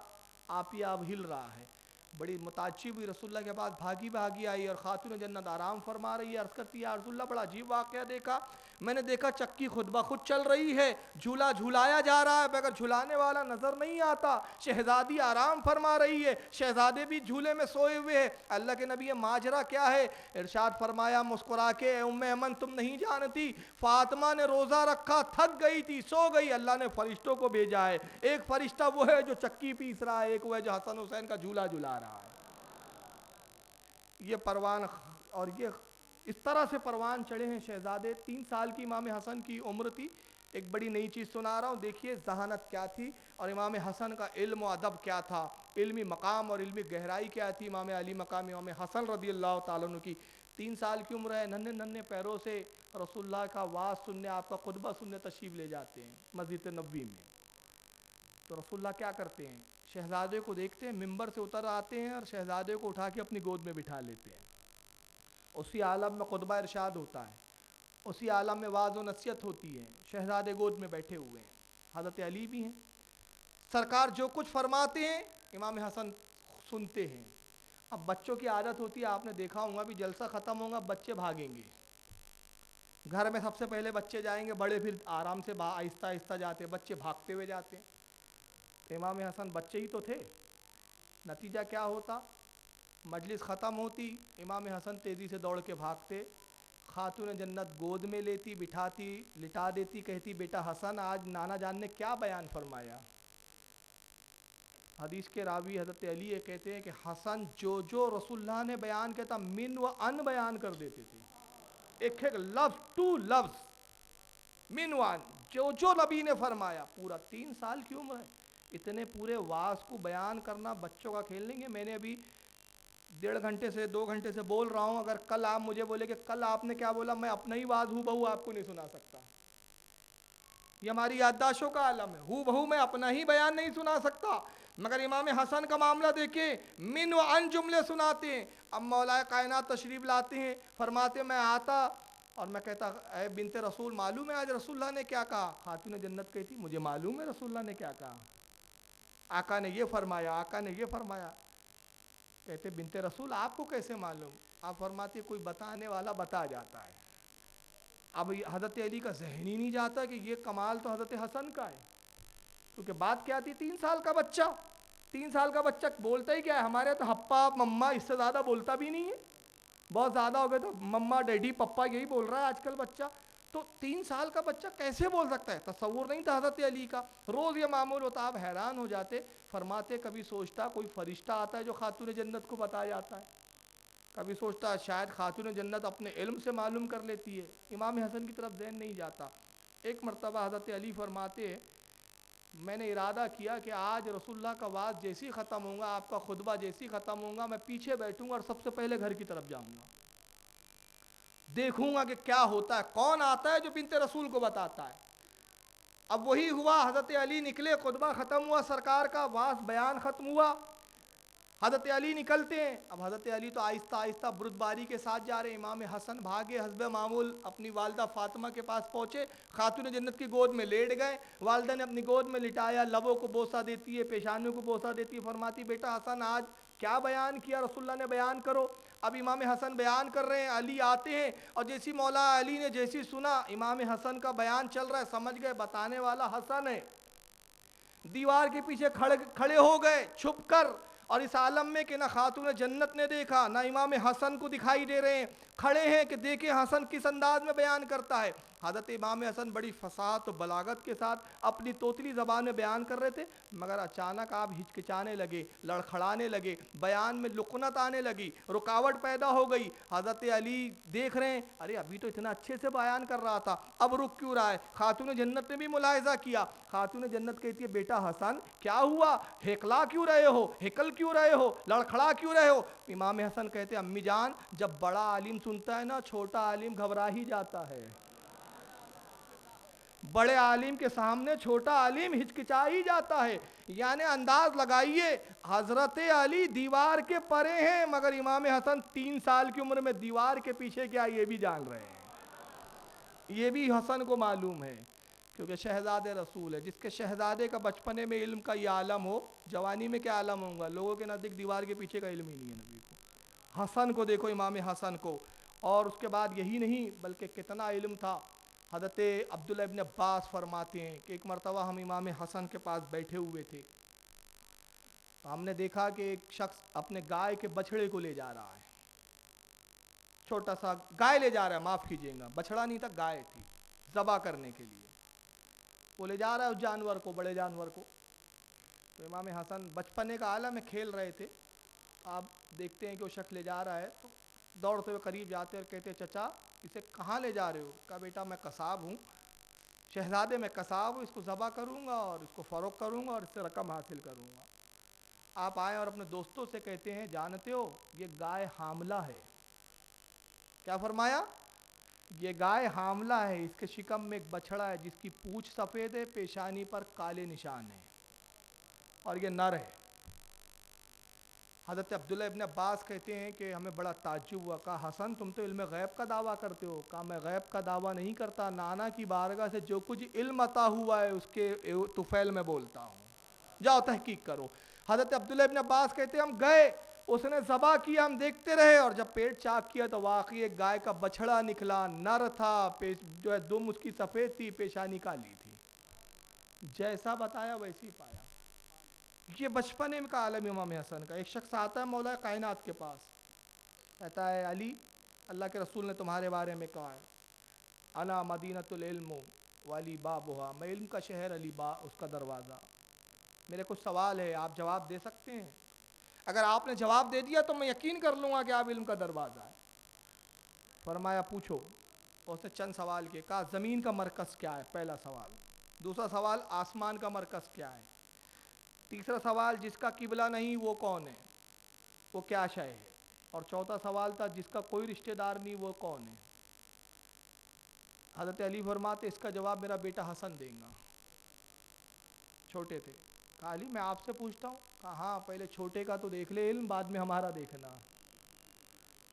آپ ہی آپ ہل رہا ہے۔ بڑی متعجب ہوئی، رسول اللہ کے پاس بھاگی آئی، اور خاتون جنت آرام فرما رہی ہے، عرض کرتی ہے یا رسول اللہ بڑا عجیب واقعہ دیکھا، میں نے دیکھا چکی خود بخود چل رہی ہے، جھولا جھولایا جا رہا ہے مگر جھلانے والا نظر نہیں آتا، شہزادی آرام فرما رہی ہے، شہزادے بھی جھولے میں سوئے ہوئے ہیں، اللہ کے نبی ماجرا کیا ہے؟ ارشاد فرمایا مسکرا کے، اے ام ایمن تم نہیں جانتی، فاطمہ نے روزہ رکھا، تھک گئی تھی، سو گئی، اللہ نے فرشتوں کو بھیجا ہے، ایک فرشتہ وہ ہے جو چکی پیس رہا ہے، ایک وہ ہے جو حسن حسین کا جھولا جھلا رہا ہے۔ یہ پروان، اور یہ اس طرح سے پروان چڑھے ہیں شہزادے۔ 3 سال کی امام حسن کی عمر تھی۔ ایک بڑی نئی چیز سنا رہا ہوں، دیکھیے ذہانت کیا تھی اور امام حسن کا علم و ادب کیا تھا، علمی مقام اور علمی گہرائی کیا تھی امام علی مقام امام حسن رضی اللہ تعالیٰ عنہ کی۔ 3 سال کی عمر ہے، ننھے پیروں سے رسول اللہ کا وعظ سننے، آپ کا خطبہ سننے تشریف لے جاتے ہیں مسجد نبوی میں۔ تو رسول اللہ کیا کرتے ہیں؟ شہزادے کو دیکھتے ہیں، ممبر سے اتر آتے ہیں اور شہزادے کو اٹھا کے اپنی گود میں بٹھا لیتے ہیں۔ اسی عالم میں خطبہ ارشاد ہوتا ہے، اسی عالم میں وعظ و نصیحت ہوتی ہے، شہزادے گود میں بیٹھے ہوئے ہیں، حضرت علی بھی ہیں، سرکار جو کچھ فرماتے ہیں امام حسن سنتے ہیں۔ اب بچوں کی عادت ہوتی ہے، آپ نے دیکھا ہوگا بھی جلسہ ختم ہوگا بچے بھاگیں گے، گھر میں سب سے پہلے بچے جائیں گے، بڑے پھر آرام سے آہستہ آہستہ جاتے ہیں، بچے بھاگتے ہوئے جاتے ہیں۔ تو امام حسن بچے ہی تو تھے، نتیجہ کیا ہوتا؟ مجلس ختم ہوتی، امام حسن تیزی سے دوڑ کے بھاگتے، خاتون جنت گود میں لیتی، بٹھاتی، لٹا دیتی، کہتی بیٹا حسن آج نانا جان نے کیا بیان فرمایا؟ حدیث کے راوی حضرت علی یہ کہتے ہیں کہ حسن جو رسول اللہ نے بیان کیا تھا من و ان بیان کر دیتے تھے، ایک لفظ ٹو لفظ، من و ان، جو نبی نے فرمایا، پورا 3 سال کی عمر ہے، اتنے پورے وعظ کو بیان کرنا بچوں کا کھیل نہیں ہے۔ میں نے ابھی 1.5 گھنٹے سے 2 گھنٹے سے بول رہا ہوں، اگر کل آپ مجھے بولے کہ کل آپ نے کیا بولا، میں اپنا ہی واز ہوں بہو آپ کو نہیں سنا سکتا، یہ ہماری یادداشتوں کا عالم ہے، ہوں بہو میں اپنا ہی بیان نہیں سنا سکتا، مگر امام حسن کا معاملہ دیکھیں، من و ان جملے سناتے ہیں۔ اب مولا کائنات تشریف لاتے ہیں، فرماتے میں آتا اور میں کہتا اے بنت رسول معلوم ہے آج رسول اللہ نے کیا کہا؟ خاتون جنت کہتی مجھے معلوم ہے رسول اللہ نے کیا کہا، آقا نے یہ فرمایا، آقا نے یہ فرمایا۔ کہتے بنت رسول آپ کو کیسے معلوم؟ آپ فرماتے کوئی بتانے والا بتا جاتا ہے۔ اب حضرت علی کا ذہن ہی نہیں جاتا کہ یہ کمال تو حضرت حسن کا ہے، کیونکہ بات کیا تھی 3 سال کا بچہ، 3 سال کا بچہ بولتا ہی کیا ہے؟ ہمارے تو ہپا مما اس سے زیادہ بولتا بھی نہیں ہے. بہت زیادہ ہو گئے تو مما ڈیڈی پپا یہی بول رہا ہے آج کل بچہ. تو 3 سال کا بچہ کیسے بول سکتا ہے؟ تصور نہیں تھا حضرت علی کا. روز یہ معمول ہوتا. آپ حیران ہو جاتے. فرماتے کبھی سوچتا کوئی فرشتہ آتا ہے جو خاتون جنت کو بتایا جاتا ہے. کبھی سوچتا شاید خاتون جنت اپنے علم سے معلوم کر لیتی ہے. امام حسن کی طرف ذہن نہیں جاتا. ایک مرتبہ حضرت علی فرماتے ہیں میں نے ارادہ کیا کہ آج رسول اللہ کا وعظ جیسی ختم ہوں گا, آپ کا خطبہ جیسی ختم ہوں گا, میں پیچھے بیٹھوں گا اور سب سے پہلے گھر کی طرف جاؤں گا, دیکھوں گا کہ کیا ہوتا ہے, کون آتا ہے جو بنت رسول کو بتاتا ہے. اب وہی ہوا. حضرت علی نکلے, خطبہ ختم ہوا, سرکار کا وعظ بیان ختم ہوا, حضرت علی نکلتے ہیں. اب حضرت علی تو آہستہ آہستہ بردباری کے ساتھ جا رہے ہیں. امام حسن بھاگے حسب معمول اپنی والدہ فاطمہ کے پاس پہنچے, خاتون جنت کی گود میں لیٹ گئے. والدہ نے اپنی گود میں لٹایا, لبوں کو بوسہ دیتی ہے, پیشانیوں کو بوسہ دیتی ہے, فرماتی بیٹا حسن آج کیا بیان کیا رسول اللہ نے, بیان کرو. اب امام حسن بیان کر رہے ہیں, علی آتے ہیں اور جیسی مولا علی نے جیسی سنا امام حسن کا بیان چل رہا ہے, سمجھ گئے بتانے والا حسن ہے. دیوار کے پیچھے کھڑے ہو گئے چھپ کر, اور اس عالم میں کہ نہ خاتون جنت نے دیکھا نہ امام حسن کو دکھائی دے رہے ہیں, کھڑے ہیں کہ دیکھیں حسن کس انداز میں بیان کرتا ہے. حضرت امام حسن بڑی فصاحت و بلاغت کے ساتھ اپنی توتلی زبان میں بیان کر رہے تھے, مگر اچانک آپ ہچکچانے لگے, لڑکھڑانے لگے, بیان میں لکنت آنے لگی, رکاوٹ پیدا ہو گئی. حضرت علی دیکھ رہے ہیں ارے ابھی تو اتنا اچھے سے بیان کر رہا تھا, اب رک کیوں رہا ہے. خاتون جنت نے بھی ملاحظہ کیا. خاتون جنت کہتی ہے بیٹا حسن کیا ہوا, ہکلا کیوں رہے ہو, ہکل کیوں رہے ہو, لڑکھڑا کیوں رہے ہو. امام حسن کہتے ہیں امی جان جب بڑا عالم سنتا ہے نا چھوٹا عالم گھبرا ہی جاتا ہے. بڑے عالم کے سامنے چھوٹا عالم ہچکچا ہی جاتا ہے. یعنی انداز لگائیے حضرت علی دیوار کے پرے ہیں, مگر امام حسن 3 سال کی عمر میں دیوار کے پیچھے کیا یہ بھی جان رہے ہیں. یہ بھی حسن کو معلوم ہے کیونکہ شہزادے رسول ہے. جس کے شہزادے کا بچپنے میں علم کا یہ عالم ہو, جوانی میں کیا عالم ہوگا. لوگوں کے نزدیک دیوار کے پیچھے کا علم ہی نہیں ہے نبی کو. حسن کو دیکھو, امام حسن کو. اور اس کے بعد یہی نہیں بلکہ کتنا علم تھا. حضرت عبداللہ ابن عباس فرماتے ہیں کہ ایک مرتبہ ہم امام حسن کے پاس بیٹھے ہوئے تھے, ہم نے دیکھا کہ ایک شخص اپنے گائے کے بچھڑے کو لے جا رہا ہے. چھوٹا سا گائے لے جا رہا ہے, معاف کیجیے گا بچھڑا نہیں تھا, گائے تھی, ذبح کرنے کے لیے وہ لے جا رہا ہے اس جانور کو, بڑے جانور کو. تو امام حسن بچپنے کا عالم میں کھیل رہے تھے. آپ دیکھتے ہیں کہ وہ شخص لے جا رہا ہے تو دوڑتے ہوئے قریب جاتے اور کہتے چچا اسے کہاں لے جا رہے ہو. کہا بیٹا میں قصاب ہوں, شہزادے میں قصاب ہوں, اس کو ذبح کروں گا اور اس کو فروخت کروں گا اور اس سے رقم حاصل کروں گا. آپ آئیں اور اپنے دوستوں سے کہتے ہیں جانتے ہو یہ گائے حاملہ ہے. کیا فرمایا, یہ گائے حاملہ ہے, اس کے شکم میں ایک بچڑا ہے جس کی پونچھ سفید ہے, پیشانی پر کالے نشان ہیں, اور یہ نر ہے. حضرت عبداللہ ابن عباس کہتے ہیں کہ ہمیں بڑا تعجب ہوا. کہا حسن تم تو علم غیب کا دعویٰ کرتے ہو. کہا میں غیب کا دعویٰ نہیں کرتا, نانا کی بارگاہ سے جو کچھ علم عطا ہوا ہے اس کے طفیل میں بولتا ہوں, جاؤ تحقیق کرو. حضرت عبداللہ ابن عباس کہتے ہیں ہم گئے, اس نے ذبح کیا, ہم دیکھتے رہے, اور جب پیٹ چاک کیا تو واقعی ایک گائے کا بچھڑا نکلا, نر تھا, جو ہے دم اس کی سفید تھی, پیشانی کالی تھی. جیسا بتایا ویسی پایا. یہ بچپنے کا عالم امام حسن کا. ایک شخص آتا ہے مولا کائنات کے پاس, کہتا ہے علی اللہ کے رسول نے تمہارے بارے میں کہا ہے انا مدینۃ العلم وعلی بابھا, میں علم کا شہر, علی اس کا دروازہ. میرے کچھ سوال ہے, آپ جواب دے سکتے ہیں؟ اگر آپ نے جواب دے دیا تو میں یقین کر لوں گا کہ آپ علم کا دروازہ ہے. فرمایا پوچھو. اس نے چند سوال کیے. کہا زمین کا مرکز کیا ہے, پہلا سوال. دوسرا سوال آسمان کا مرکز کیا ہے. تیسرا سوال جس کا قبلہ نہیں وہ کون ہے, وہ کیا شے ہے. اور چوتھا سوال تھا جس کا کوئی رشتہ دار نہیں وہ کون ہے. حضرت علی فرماتے اس کا جواب میرا بیٹا حسن دیں گا. چھوٹے تھے. کہا علی میں آپ سے پوچھتا ہوں. کہا ہاں پہلے چھوٹے کا تو دیکھ لے علم, بعد میں ہمارا دیکھنا.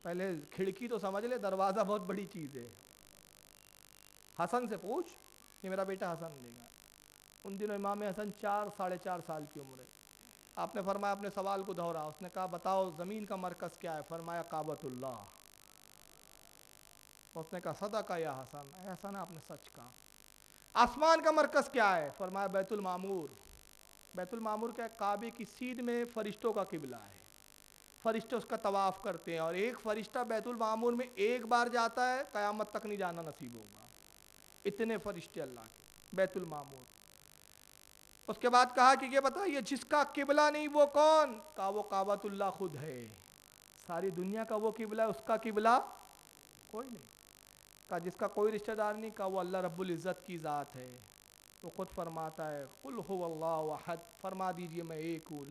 پہلے کھڑکی تو سمجھ لے, دروازہ بہت بڑی چیز ہے. حسن سے پوچھ, یہ میرا بیٹا حسن دے گا. ان دنوں امام حسن 4-4.5 سال کی عمر ہے. آپ نے فرمایا اپنے سوال کو دہرا. اس نے کہا بتاؤ زمین کا مرکز کیا ہے. فرمایا کعبۃ اللہ. اس نے کہا صدق یا حسن, اے حسن آپ نے سچ کہا. آسمان کا مرکز کیا ہے. فرمایا بیت المعمور. بیت المعمور کا کعبے کی سیدھ میں فرشتوں کا قبلہ ہے، فرشتے اس کا طواف کرتے ہیں، اور ایک فرشتہ بیت المعمور میں ایک بار جاتا ہے قیامت تک نہیں جانا نصیب ہوگا، اتنے فرشتے اللہ کے بیت المعمور۔ اس کے بعد کہا کہ یہ بتائیے جس کا قبلہ نہیں وہ کون؟ کہا وہ کعبۃ اللہ خود ہے، ساری دنیا کا وہ قبلہ ہے، اس کا قبلہ کوئی نہیں۔ کہا جس کا کوئی رشتہ دار نہیں؟ کہا وہ اللہ رب العزت کی ذات ہے، وہ خود فرماتا ہے قل هو اللہ احد، فرما دیجئے میں ایک ہوں،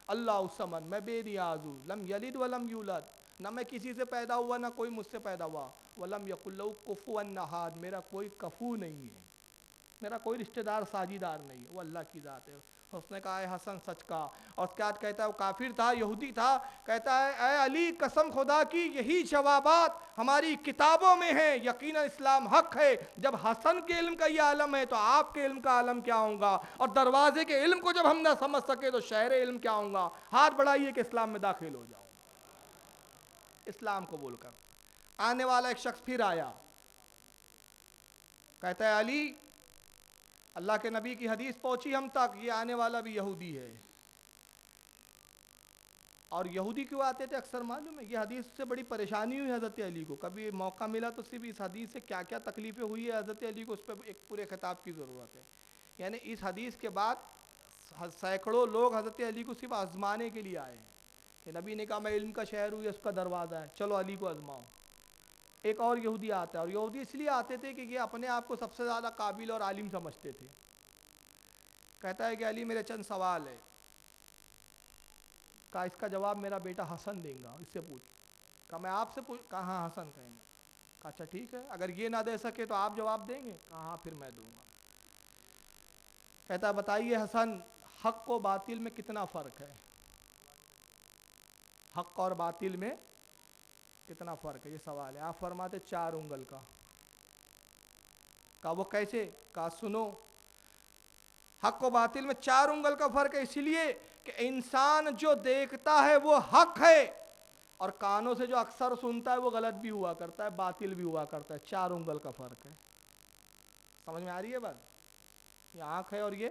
اللہ الصمد، میں بے نیاز ہوں، لم یلد ولم یولد، نہ میں کسی سے پیدا ہوا نہ کوئی مجھ سے پیدا ہوا، ولم یکن لہ کفوا احد، میرا کوئی کفو نہیں ہے، میرا کوئی رشتہ دار ساجیدار نہیں ہے، وہ اللہ کی ذات ہے۔ اس نے کہا اے حسن سچ کا، اور اس کے بعد کہتا ہے وہ کافر تھا، یہودی تھا، کہتا ہے اے علی قسم خدا کی یہی جوابات ہماری کتابوں میں ہیں، یقیناً اسلام حق ہے، جب حسن کے علم کا یہ عالم ہے تو آپ کے علم کا عالم کیا ہوگا، اور دروازے کے علم کو جب ہم نہ سمجھ سکے تو شہر علم کیا ہوگا، ہاتھ بڑھائیے کہ اسلام میں داخل ہو جاؤ۔ اسلام قبول کر۔ آنے والا ایک شخص پھر آیا، کہتا ہے علی اللہ کے نبی کی حدیث پہنچی ہم تک، یہ آنے والا بھی یہودی ہے۔ اور یہودی کیوں آتے تھے اکثر معلوم ہے؟ یہ حدیث سے بڑی پریشانی ہوئی حضرت علی کو، کبھی موقع ملا تو صرف اس حدیث سے کیا کیا تکلیفیں ہوئی ہے حضرت علی کو، اس پہ ایک پورے خطاب کی ضرورت ہے۔ یعنی اس حدیث کے بعد سینکڑوں لوگ حضرت علی کو صرف آزمانے کے لیے آئے ہیں کہ نبی نے کہا میں علم کا شہر ہوں، یہ اس کا دروازہ ہے، چلو علی کو آزماؤ۔ ایک اور یہودی آتا ہے، اور یہودی اس لیے آتے تھے کہ یہ اپنے آپ کو سب سے زیادہ قابل اور عالم سمجھتے تھے۔ کہتا ہے کہ علی میرے چند سوال ہے، کہا اس کا جواب میرا بیٹا حسن دیں گا، اس سے پوچھ۔ کہا میں آپ سے پوچھ؟ کہا ہاں حسن کہیں گا۔ کہا اچھا ٹھیک ہے، اگر یہ نہ دے سکے تو آپ جواب دیں گے؟ کہا ہاں پھر میں دوں گا۔ کہتا ہے بتائیے حسن حق و باطل میں کتنا فرق ہے؟ حق اور باطل میں کتنا فرق ہے، یہ سوال ہے۔ آپ فرماتے 4 انگل کا۔ کہا وہ کیسے؟ کہا سنو، حق و باطل میں 4 انگل کا فرق ہے، اس لیے کہ انسان جو دیکھتا ہے وہ حق ہے، اور کانوں سے جو اکثر سنتا ہے وہ غلط بھی ہوا کرتا ہے، باطل بھی ہوا کرتا ہے۔ 4 انگل کا فرق ہے، سمجھ میں آ رہی ہے بات؟ یہ آنکھ ہے اور یہ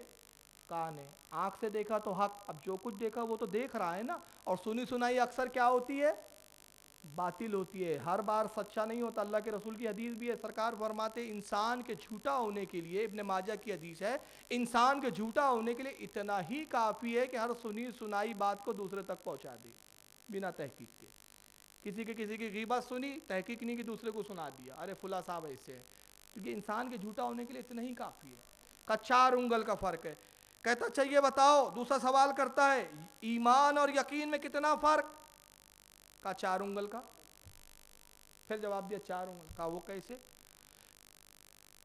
کان ہے، آنکھ سے دیکھا تو حق، اب جو کچھ دیکھا وہ تو دیکھ رہا ہے نا، اور سنی سنائی اکثر کیا ہوتی ہے؟ باطل ہوتی ہے، ہر بار سچا نہیں ہوتا۔ اللہ کے رسول کی حدیث بھی ہے، سرکار فرماتے انسان کے جھوٹا ہونے کے لیے، ابن ماجہ کی حدیث ہے، انسان کے جھوٹا ہونے کے لیے اتنا ہی کافی ہے کہ ہر سنی سنائی بات کو دوسرے تک پہنچا دے بنا تحقیق کے۔ کسی کی غیبت سنی، تحقیق نہیں کی، دوسرے کو سنا دیا، ارے فلاں صاحب ایسے ہے، کیونکہ انسان کے جھوٹا ہونے کے لیے اتنا ہی کافی ہے۔ کا 4 انگل کا فرق ہے۔ کہتا چاہیے بتاؤ، دوسرا سوال کرتا ہے ایمان اور یقین میں کتنا فرق؟ کا 4 انگل کا۔ پھر جواب دیا 4 انگل کا۔ وہ کیسے؟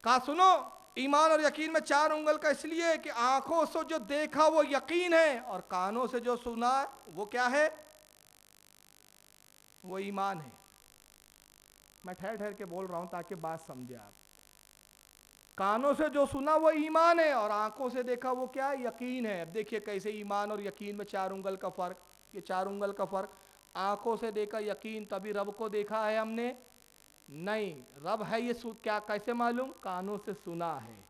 کہا سنو، ایمان اور یقین میں 4 انگل کا اس لیے کہ آنکھوں سے جو دیکھا وہ یقین ہے، اور کانوں سے جو سنا وہ کیا ہے؟ وہ ایمان ہے۔ میں ٹھہر ٹھہر کے بول رہا ہوں تاکہ بات سمجھے آپ۔ کانوں سے جو سنا وہ ایمان ہے، اور آنکھوں سے دیکھا وہ کیا؟ یقین ہے۔ اب دیکھیے کیسے ایمان اور یقین میں 4 انگل کا فرق۔ یہ 4 انگل کا فرق، آنکھوں سے دیکھا یقین، تبھی رب کو دیکھا ہے ہم نے نہیں، رب ہے یہ کیا کیسے معلوم؟ کانوں سے سنا ہے،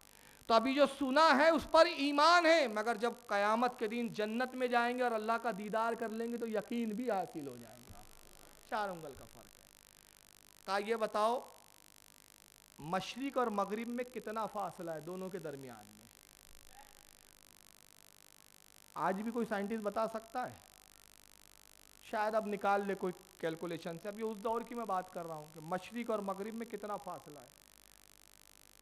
تو ابھی جو سنا ہے اس پر ایمان ہے، مگر جب قیامت کے دن جنت میں جائیں گے اور اللہ کا دیدار کر لیں گے تو یقین بھی حاصل ہو جائے گا۔ 4 انگل کا فرق ہے۔ کہا یہ بتاؤ مشرق اور مغرب میں کتنا فاصلہ ہے دونوں کے درمیان میں؟ آج بھی کوئی سائنٹسٹ بتا سکتا ہے؟ شاید اب نکال لے کوئی کیلکولیشن سے، اب یہ اس دور کی میں بات کر رہا ہوں کہ مشرق اور مغرب میں کتنا فاصلہ ہے۔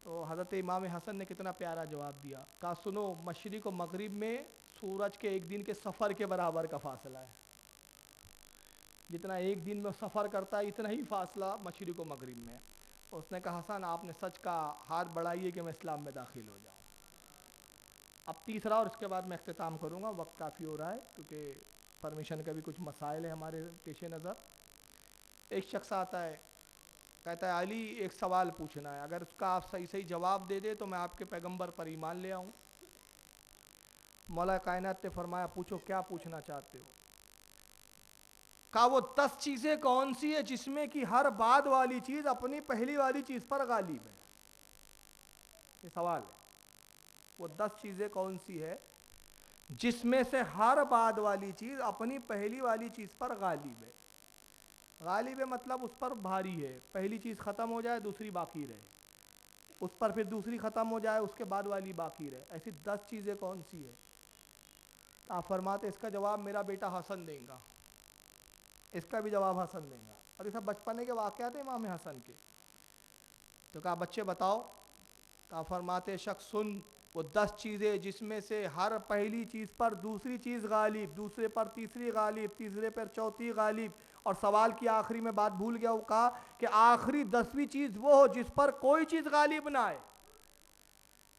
تو حضرت امام حسن نے کتنا پیارا جواب دیا، کہا سنو مشرق و مغرب میں سورج کے ایک دن کے سفر کے برابر کا فاصلہ ہے، جتنا ایک دن میں سفر کرتا ہے اتنا ہی فاصلہ مشرق و مغرب میں۔ اس نے کہا حسن آپ نے سچ کہا، ہاتھ بڑھائیے کہ میں اسلام میں داخل ہو جاؤں۔ اب تیسرا، اور اس کے بعد میں اختتام کروں گا، وقت کافی ہو رہا ہے کیونکہ پرمیشن کا بھی کچھ مسائل ہے ہمارے پیش نظر۔ ایک شخص آتا ہے، کہتا ہے علی ایک سوال پوچھنا ہے، اگر اس کا آپ صحیح جواب دے دے تو میں آپ کے پیغمبر پر ایمان لے آؤں۔ مولا کائنات نے فرمایا پوچھو کیا پوچھنا چاہتے ہو؟ کہا وہ 10 چیزیں کون سی ہے جس میں کہ ہر بعد والی چیز اپنی پہلی والی چیز پر غالب ہے؟ یہ سوال ہے، وہ 10 چیزیں کون سی ہے جس میں سے ہر بعد والی چیز اپنی پہلی والی چیز پر غالب ہے. غالب ہے مطلب اس پر بھاری ہے. پہلی چیز ختم ہو جائے دوسری باقی رہے, اس پر پھر دوسری ختم ہو جائے اس کے بعد والی باقی رہے. ایسی 10 چیزیں کون سی ہے؟ آپ فرماتے اس کا جواب میرا بیٹا حسن دے گا, اس کا بھی جواب حسن دے گا. اور یہ سب بچپنے کے واقعات ہیں امام حسن کے. تو کہا بچے بتاؤ. کہا فرماتے شخص سن, وہ 10 چیزیں جس میں سے ہر پہلی چیز پر دوسری چیز غالب, دوسرے پر تیسری غالب, تیسرے پر چوتھی غالب. اور سوال کی آخری میں بات بھول گیا, وہ کہا کہ آخری 10ویں چیز وہ ہو جس پر کوئی چیز غالب نہ آئے,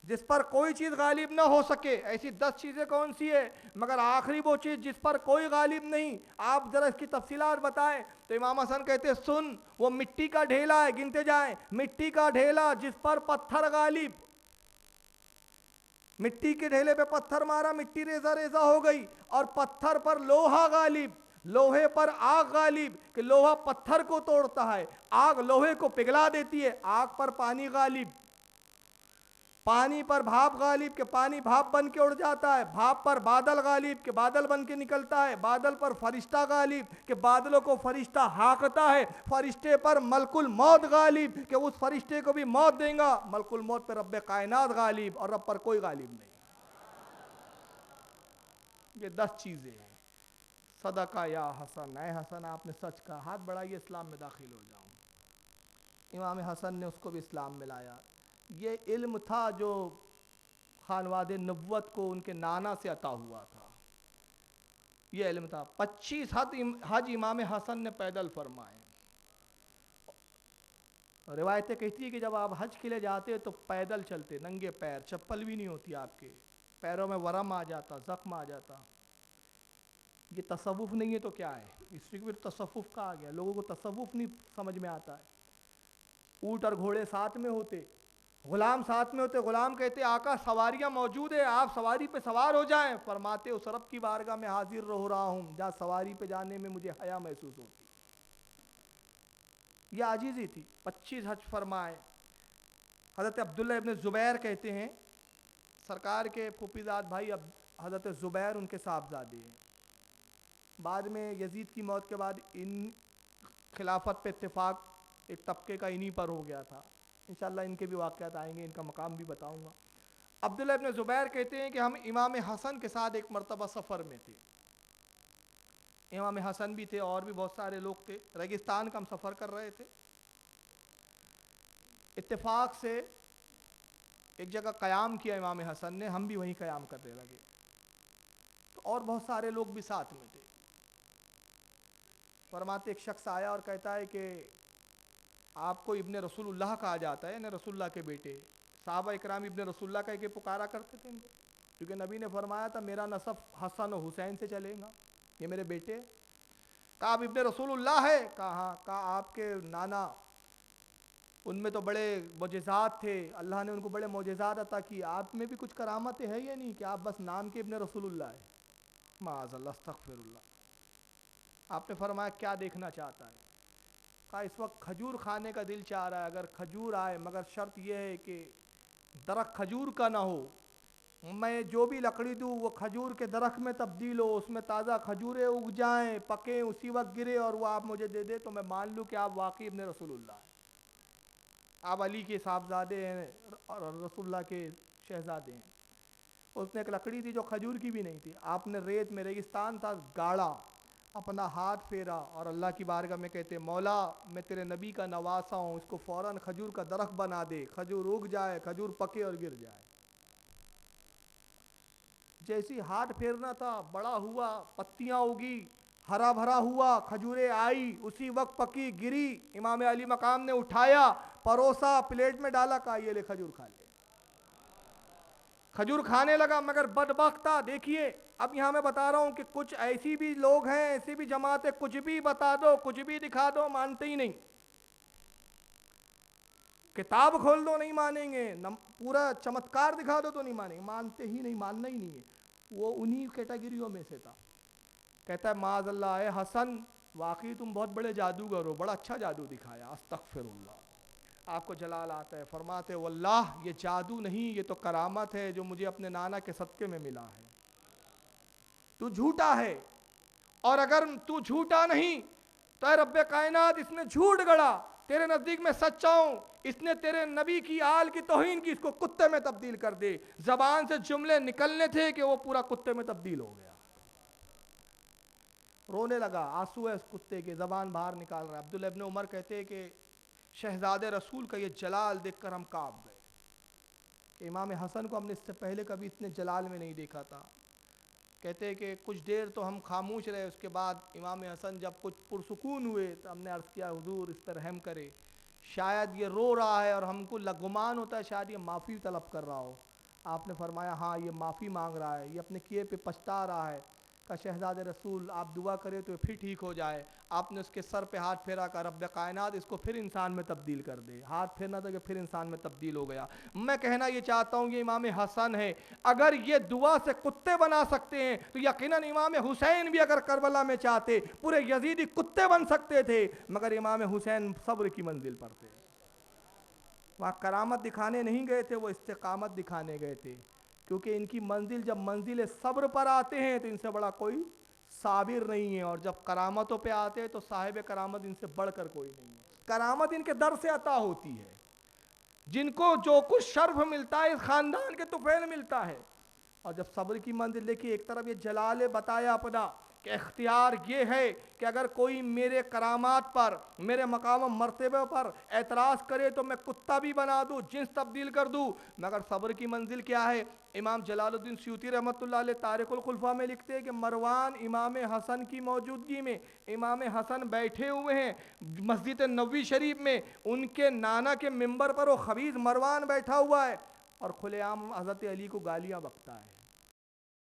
جس پر کوئی چیز غالب نہ ہو سکے. ایسی 10 چیزیں کون سی ہے؟ مگر آخری وہ چیز جس پر کوئی غالب نہیں. آپ ذرا اس کی تفصیلات بتائیں. تو امام حسن کہتے سن, وہ مٹی کا ڈھیلا ہے, گنتے جائیں, مٹی کا ڈھیلا جس پر پتھر غالب. مٹی کے ڈھیلے پہ پتھر مارا, مٹی ریزہ ریزہ ہو گئی, اور پتھر پر لوہا غالب, لوہے پر آگ غالب, کہ لوہا پتھر کو توڑتا ہے, آگ لوہے کو پگھلا دیتی ہے. آگ پر پانی غالب, پانی پر بھاپ غالب, کہ پانی بھاپ بن کے اڑ جاتا ہے. بھاپ پر بادل غالب, کہ بادل بن کے نکلتا ہے. بادل پر فرشتہ غالب, کہ بادلوں کو فرشتہ ہانکتا ہے. فرشتے پر ملک الموت غالب, کہ اس فرشتے کو بھی موت دیں گا. ملک الموت پر رب کائنات غالب, اور رب پر کوئی غالب نہیں. یہ 10 چیزیں ہیں. صدقہ یا حسن, اے حسن آپ نے سچ کہا, ہاتھ بڑھائیے اسلام میں داخل ہو جاؤں. امام حسن نے اس کو بھی اسلام میں لایا. یہ علم تھا جو خانواد نبوت کو ان کے نانا سے عطا ہوا تھا. یہ علم تھا. 25 حج امام حسن نے پیدل فرمائے. روایتیں کہتی ہیں کہ جب آپ حج کے لیے جاتے تو پیدل چلتے, ننگے پیر, چپل بھی نہیں ہوتی آپ کے پیروں میں, ورم آ جاتا, زخم آ جاتا. یہ تصوف نہیں ہے تو کیا ہے؟ اس میں تصوف کا آ گیا. لوگوں کو تصوف نہیں سمجھ میں آتا ہے. اونٹ اور گھوڑے ساتھ میں ہوتے, غلام ساتھ میں ہوتے. غلام کہتے آقا سواریاں موجود ہے, آپ سواری پہ سوار ہو جائیں. فرماتے اس رب کی بارگاہ میں حاضر رہ رہا ہوں جہاں سواری پہ جانے میں مجھے حیا محسوس ہوتی. یہ عاجزی تھی. 25 حج فرمائے. حضرت عبداللہ ابن زبیر کہتے ہیں سرکار کے پھوپھیزاد بھائی حضرت زبیر ان کے صاحبزادے ہیں. بعد میں یزید کی موت کے بعد ان خلافت پہ اتفاق ایک طبقے کا انہی پر ہو گیا تھا. انشاءاللہ ان کے بھی واقعات آئیں گے, ان کا مقام بھی بتاؤں گا. عبداللہ ابن زبیر کہتے ہیں کہ ہم امام حسن کے ساتھ ایک مرتبہ سفر میں تھے. امام حسن بھی تھے اور بھی بہت سارے لوگ تھے. ریگستان کا ہم سفر کر رہے تھے. اتفاق سے ایک جگہ قیام کیا امام حسن نے, ہم بھی وہیں قیام کرنے لگے. تو اور بہت سارے لوگ بھی ساتھ میں تھے. فرماتے ایک شخص آیا اور کہتا ہے کہ آپ کو ابن رسول اللہ کہا جاتا ہے, یعنی رسول اللہ کے بیٹے. صحابہ اکرام ابن رسول اللہ کہہ کے پکارا کرتے تھے ان کو, کیونکہ نبی نے فرمایا تھا میرا نسب حسن و حسین سے چلے گا, یہ میرے بیٹے. کہا آپ ابن رسول اللہ ہے؟ کہا ہاں. کہا آپ کے نانا, ان میں تو بڑے معجزات تھے, اللہ نے ان کو بڑے معجزات عطا کی, آپ میں بھی کچھ کرامتیں ہے یا نہیں کہ آپ بس نام کے ابن رسول اللہ ہے؟ معاذ اللہ, استغفر اللہ. آپ نے فرمایا کیا دیکھنا چاہتا ہے؟ کہا اس وقت کھجور کھانے کا دل چاہ رہا ہے, اگر کھجور آئے, مگر شرط یہ ہے کہ درخت کھجور کا نہ ہو. میں جو بھی لکڑی دوں وہ کھجور کے درخت میں تبدیل ہو, اس میں تازہ کھجوریں اگ جائیں, پکیں, اسی وقت گرے, اور وہ آپ مجھے دے دے تو میں مان لوں کہ آپ واقعی ابن رسول اللہ ہیں. آپ علی کے صاحبزادے ہیں اور رسول اللہ کے شہزادے ہیں. اس نے ایک لکڑی تھی جو کھجور کی بھی نہیں تھی. آپ نے ریت میں, ریگستان تھا, گاڑا, اپنا ہاتھ پھیرا اور اللہ کی بارگاہ میں کہتے مولا میں تیرے نبی کا نواسا ہوں, اس کو فوراً کھجور کا درخت بنا دے, کھجور اگ جائے, کھجور پکے اور گر جائے. جیسی ہاتھ پھیرنا تھا بڑا ہوا, پتیاں اگی, ہرا بھرا ہوا, کھجوریں آئی, اسی وقت پکی, گری. امام علی مقام نے اٹھایا, پروسا, پلیٹ میں ڈالا, کہا یہ لے کھجور کھا لے. کھجور کھانے لگا. مگر بدبختہ دیکھیے, اب یہاں میں بتا رہا ہوں کہ کچھ ایسی بھی لوگ ہیں, ایسی بھی جماعتیں, کچھ بھی بتا دو, کچھ بھی دکھا دو, مانتے ہی نہیں. کتاب کھول دو نہیں مانیں گے, پورا چمتکار دکھا دو تو نہیں مانیں گے, مانتے ہی نہیں, ماننا ہی نہیں ہے. وہ انہی کیٹیگریوں میں سے تھا. کہتا ہے معاذ اللہ, اے حسن واقعی تم بہت بڑے جادوگر ہو, بڑا اچھا جادو دکھایا, استغفر اللہ. آپ کو جلال آتا ہے. فرماتے واللہ یہ جادو نہیں, یہ تو کرامت ہے جو مجھے اپنے نانا کے صدقے میں ملا ہے. تو جھوٹا ہے، اور اگر تو جھوٹا نہیں تو اے رب کائنات اس نے جھوٹ گڑا، تیرے نزدیک میں سچا ہوں، اس نے تیرے نبی کی آل کی توہین کی، اس کو کتے میں تبدیل کر دے۔ زبان سے جملے نکلنے تھے کہ وہ پورا کتے میں تبدیل ہو گیا، رونے لگا، آنسو ہے اس کتے کے، زبان باہر نکال رہا ہے۔ عبداللہ ابن عمر کہتے ہیں کہ شہزادے رسول کا یہ جلال دیکھ کر ہم کانپ گئے کہ امام حسن کو ہم نے اس سے پہلے کبھی اتنے جلال میں نہیں دیکھا تھا۔ کہتے ہیں کہ کچھ دیر تو ہم خاموش رہے، اس کے بعد امام حسن جب کچھ پرسکون ہوئے تو ہم نے عرض کیا حضور اس پر رحم کرے، شاید یہ رو رہا ہے اور ہم کو گمان ہوتا ہے شاید یہ معافی طلب کر رہا ہو۔ آپ نے فرمایا ہاں یہ معافی مانگ رہا ہے، یہ اپنے کیے پہ پچھتا رہا ہے۔ کہا شہزاد رسول آپ دعا کرے تو یہ پھر ٹھیک ہو جائے۔ آپ نے اس کے سر پہ ہاتھ پھیرا، کہا رب کائنات اس کو پھر انسان میں تبدیل کر دے۔ ہاتھ پھیرنا تھا کہ پھر انسان میں تبدیل ہو گیا۔ میں کہنا یہ چاہتا ہوں یہ امام حسن ہے، اگر یہ دعا سے کتے بنا سکتے ہیں تو یقیناً امام حسین بھی اگر کربلا میں چاہتے پورے یزیدی کتے بن سکتے تھے، مگر امام حسین صبر کی منزل پر تھے۔ وہاں کرامت دکھانے نہیں گئے تھے، وہ استقامت دکھانے گئے تھے، کیونکہ ان کی منزل جب منزل صبر پر آتے ہیں تو ان سے بڑا کوئی صابر نہیں ہے، اور جب کرامتوں پہ آتے ہیں تو صاحب کرامت ان سے بڑھ کر کوئی نہیں ہے۔ کرامت ان کے در سے عطا ہوتی ہے، جن کو جو کچھ شرف ملتا ہے اس خاندان کے طفیل ملتا ہے۔ اور جب صبر کی منزل دیکھیے، ایک طرف یہ جلال بتایا اپنا کہ اختیار یہ ہے کہ اگر کوئی میرے کرامات پر، میرے مقام و مرتبے پر اعتراض کرے تو میں کتا بھی بنا دوں، جنس تبدیل کر دوں، مگر صبر کی منزل کیا ہے؟ امام جلال الدین سیوطی رحمۃ اللہ علیہ تاریخ الخلفاء میں لکھتے ہیں کہ مروان امام حسن کی موجودگی میں، امام حسن بیٹھے ہوئے ہیں مسجد نبوی شریف میں، ان کے نانا کے ممبر پر وہ خبیث مروان بیٹھا ہوا ہے اور کھلے عام حضرت علی کو گالیاں بکتا ہے۔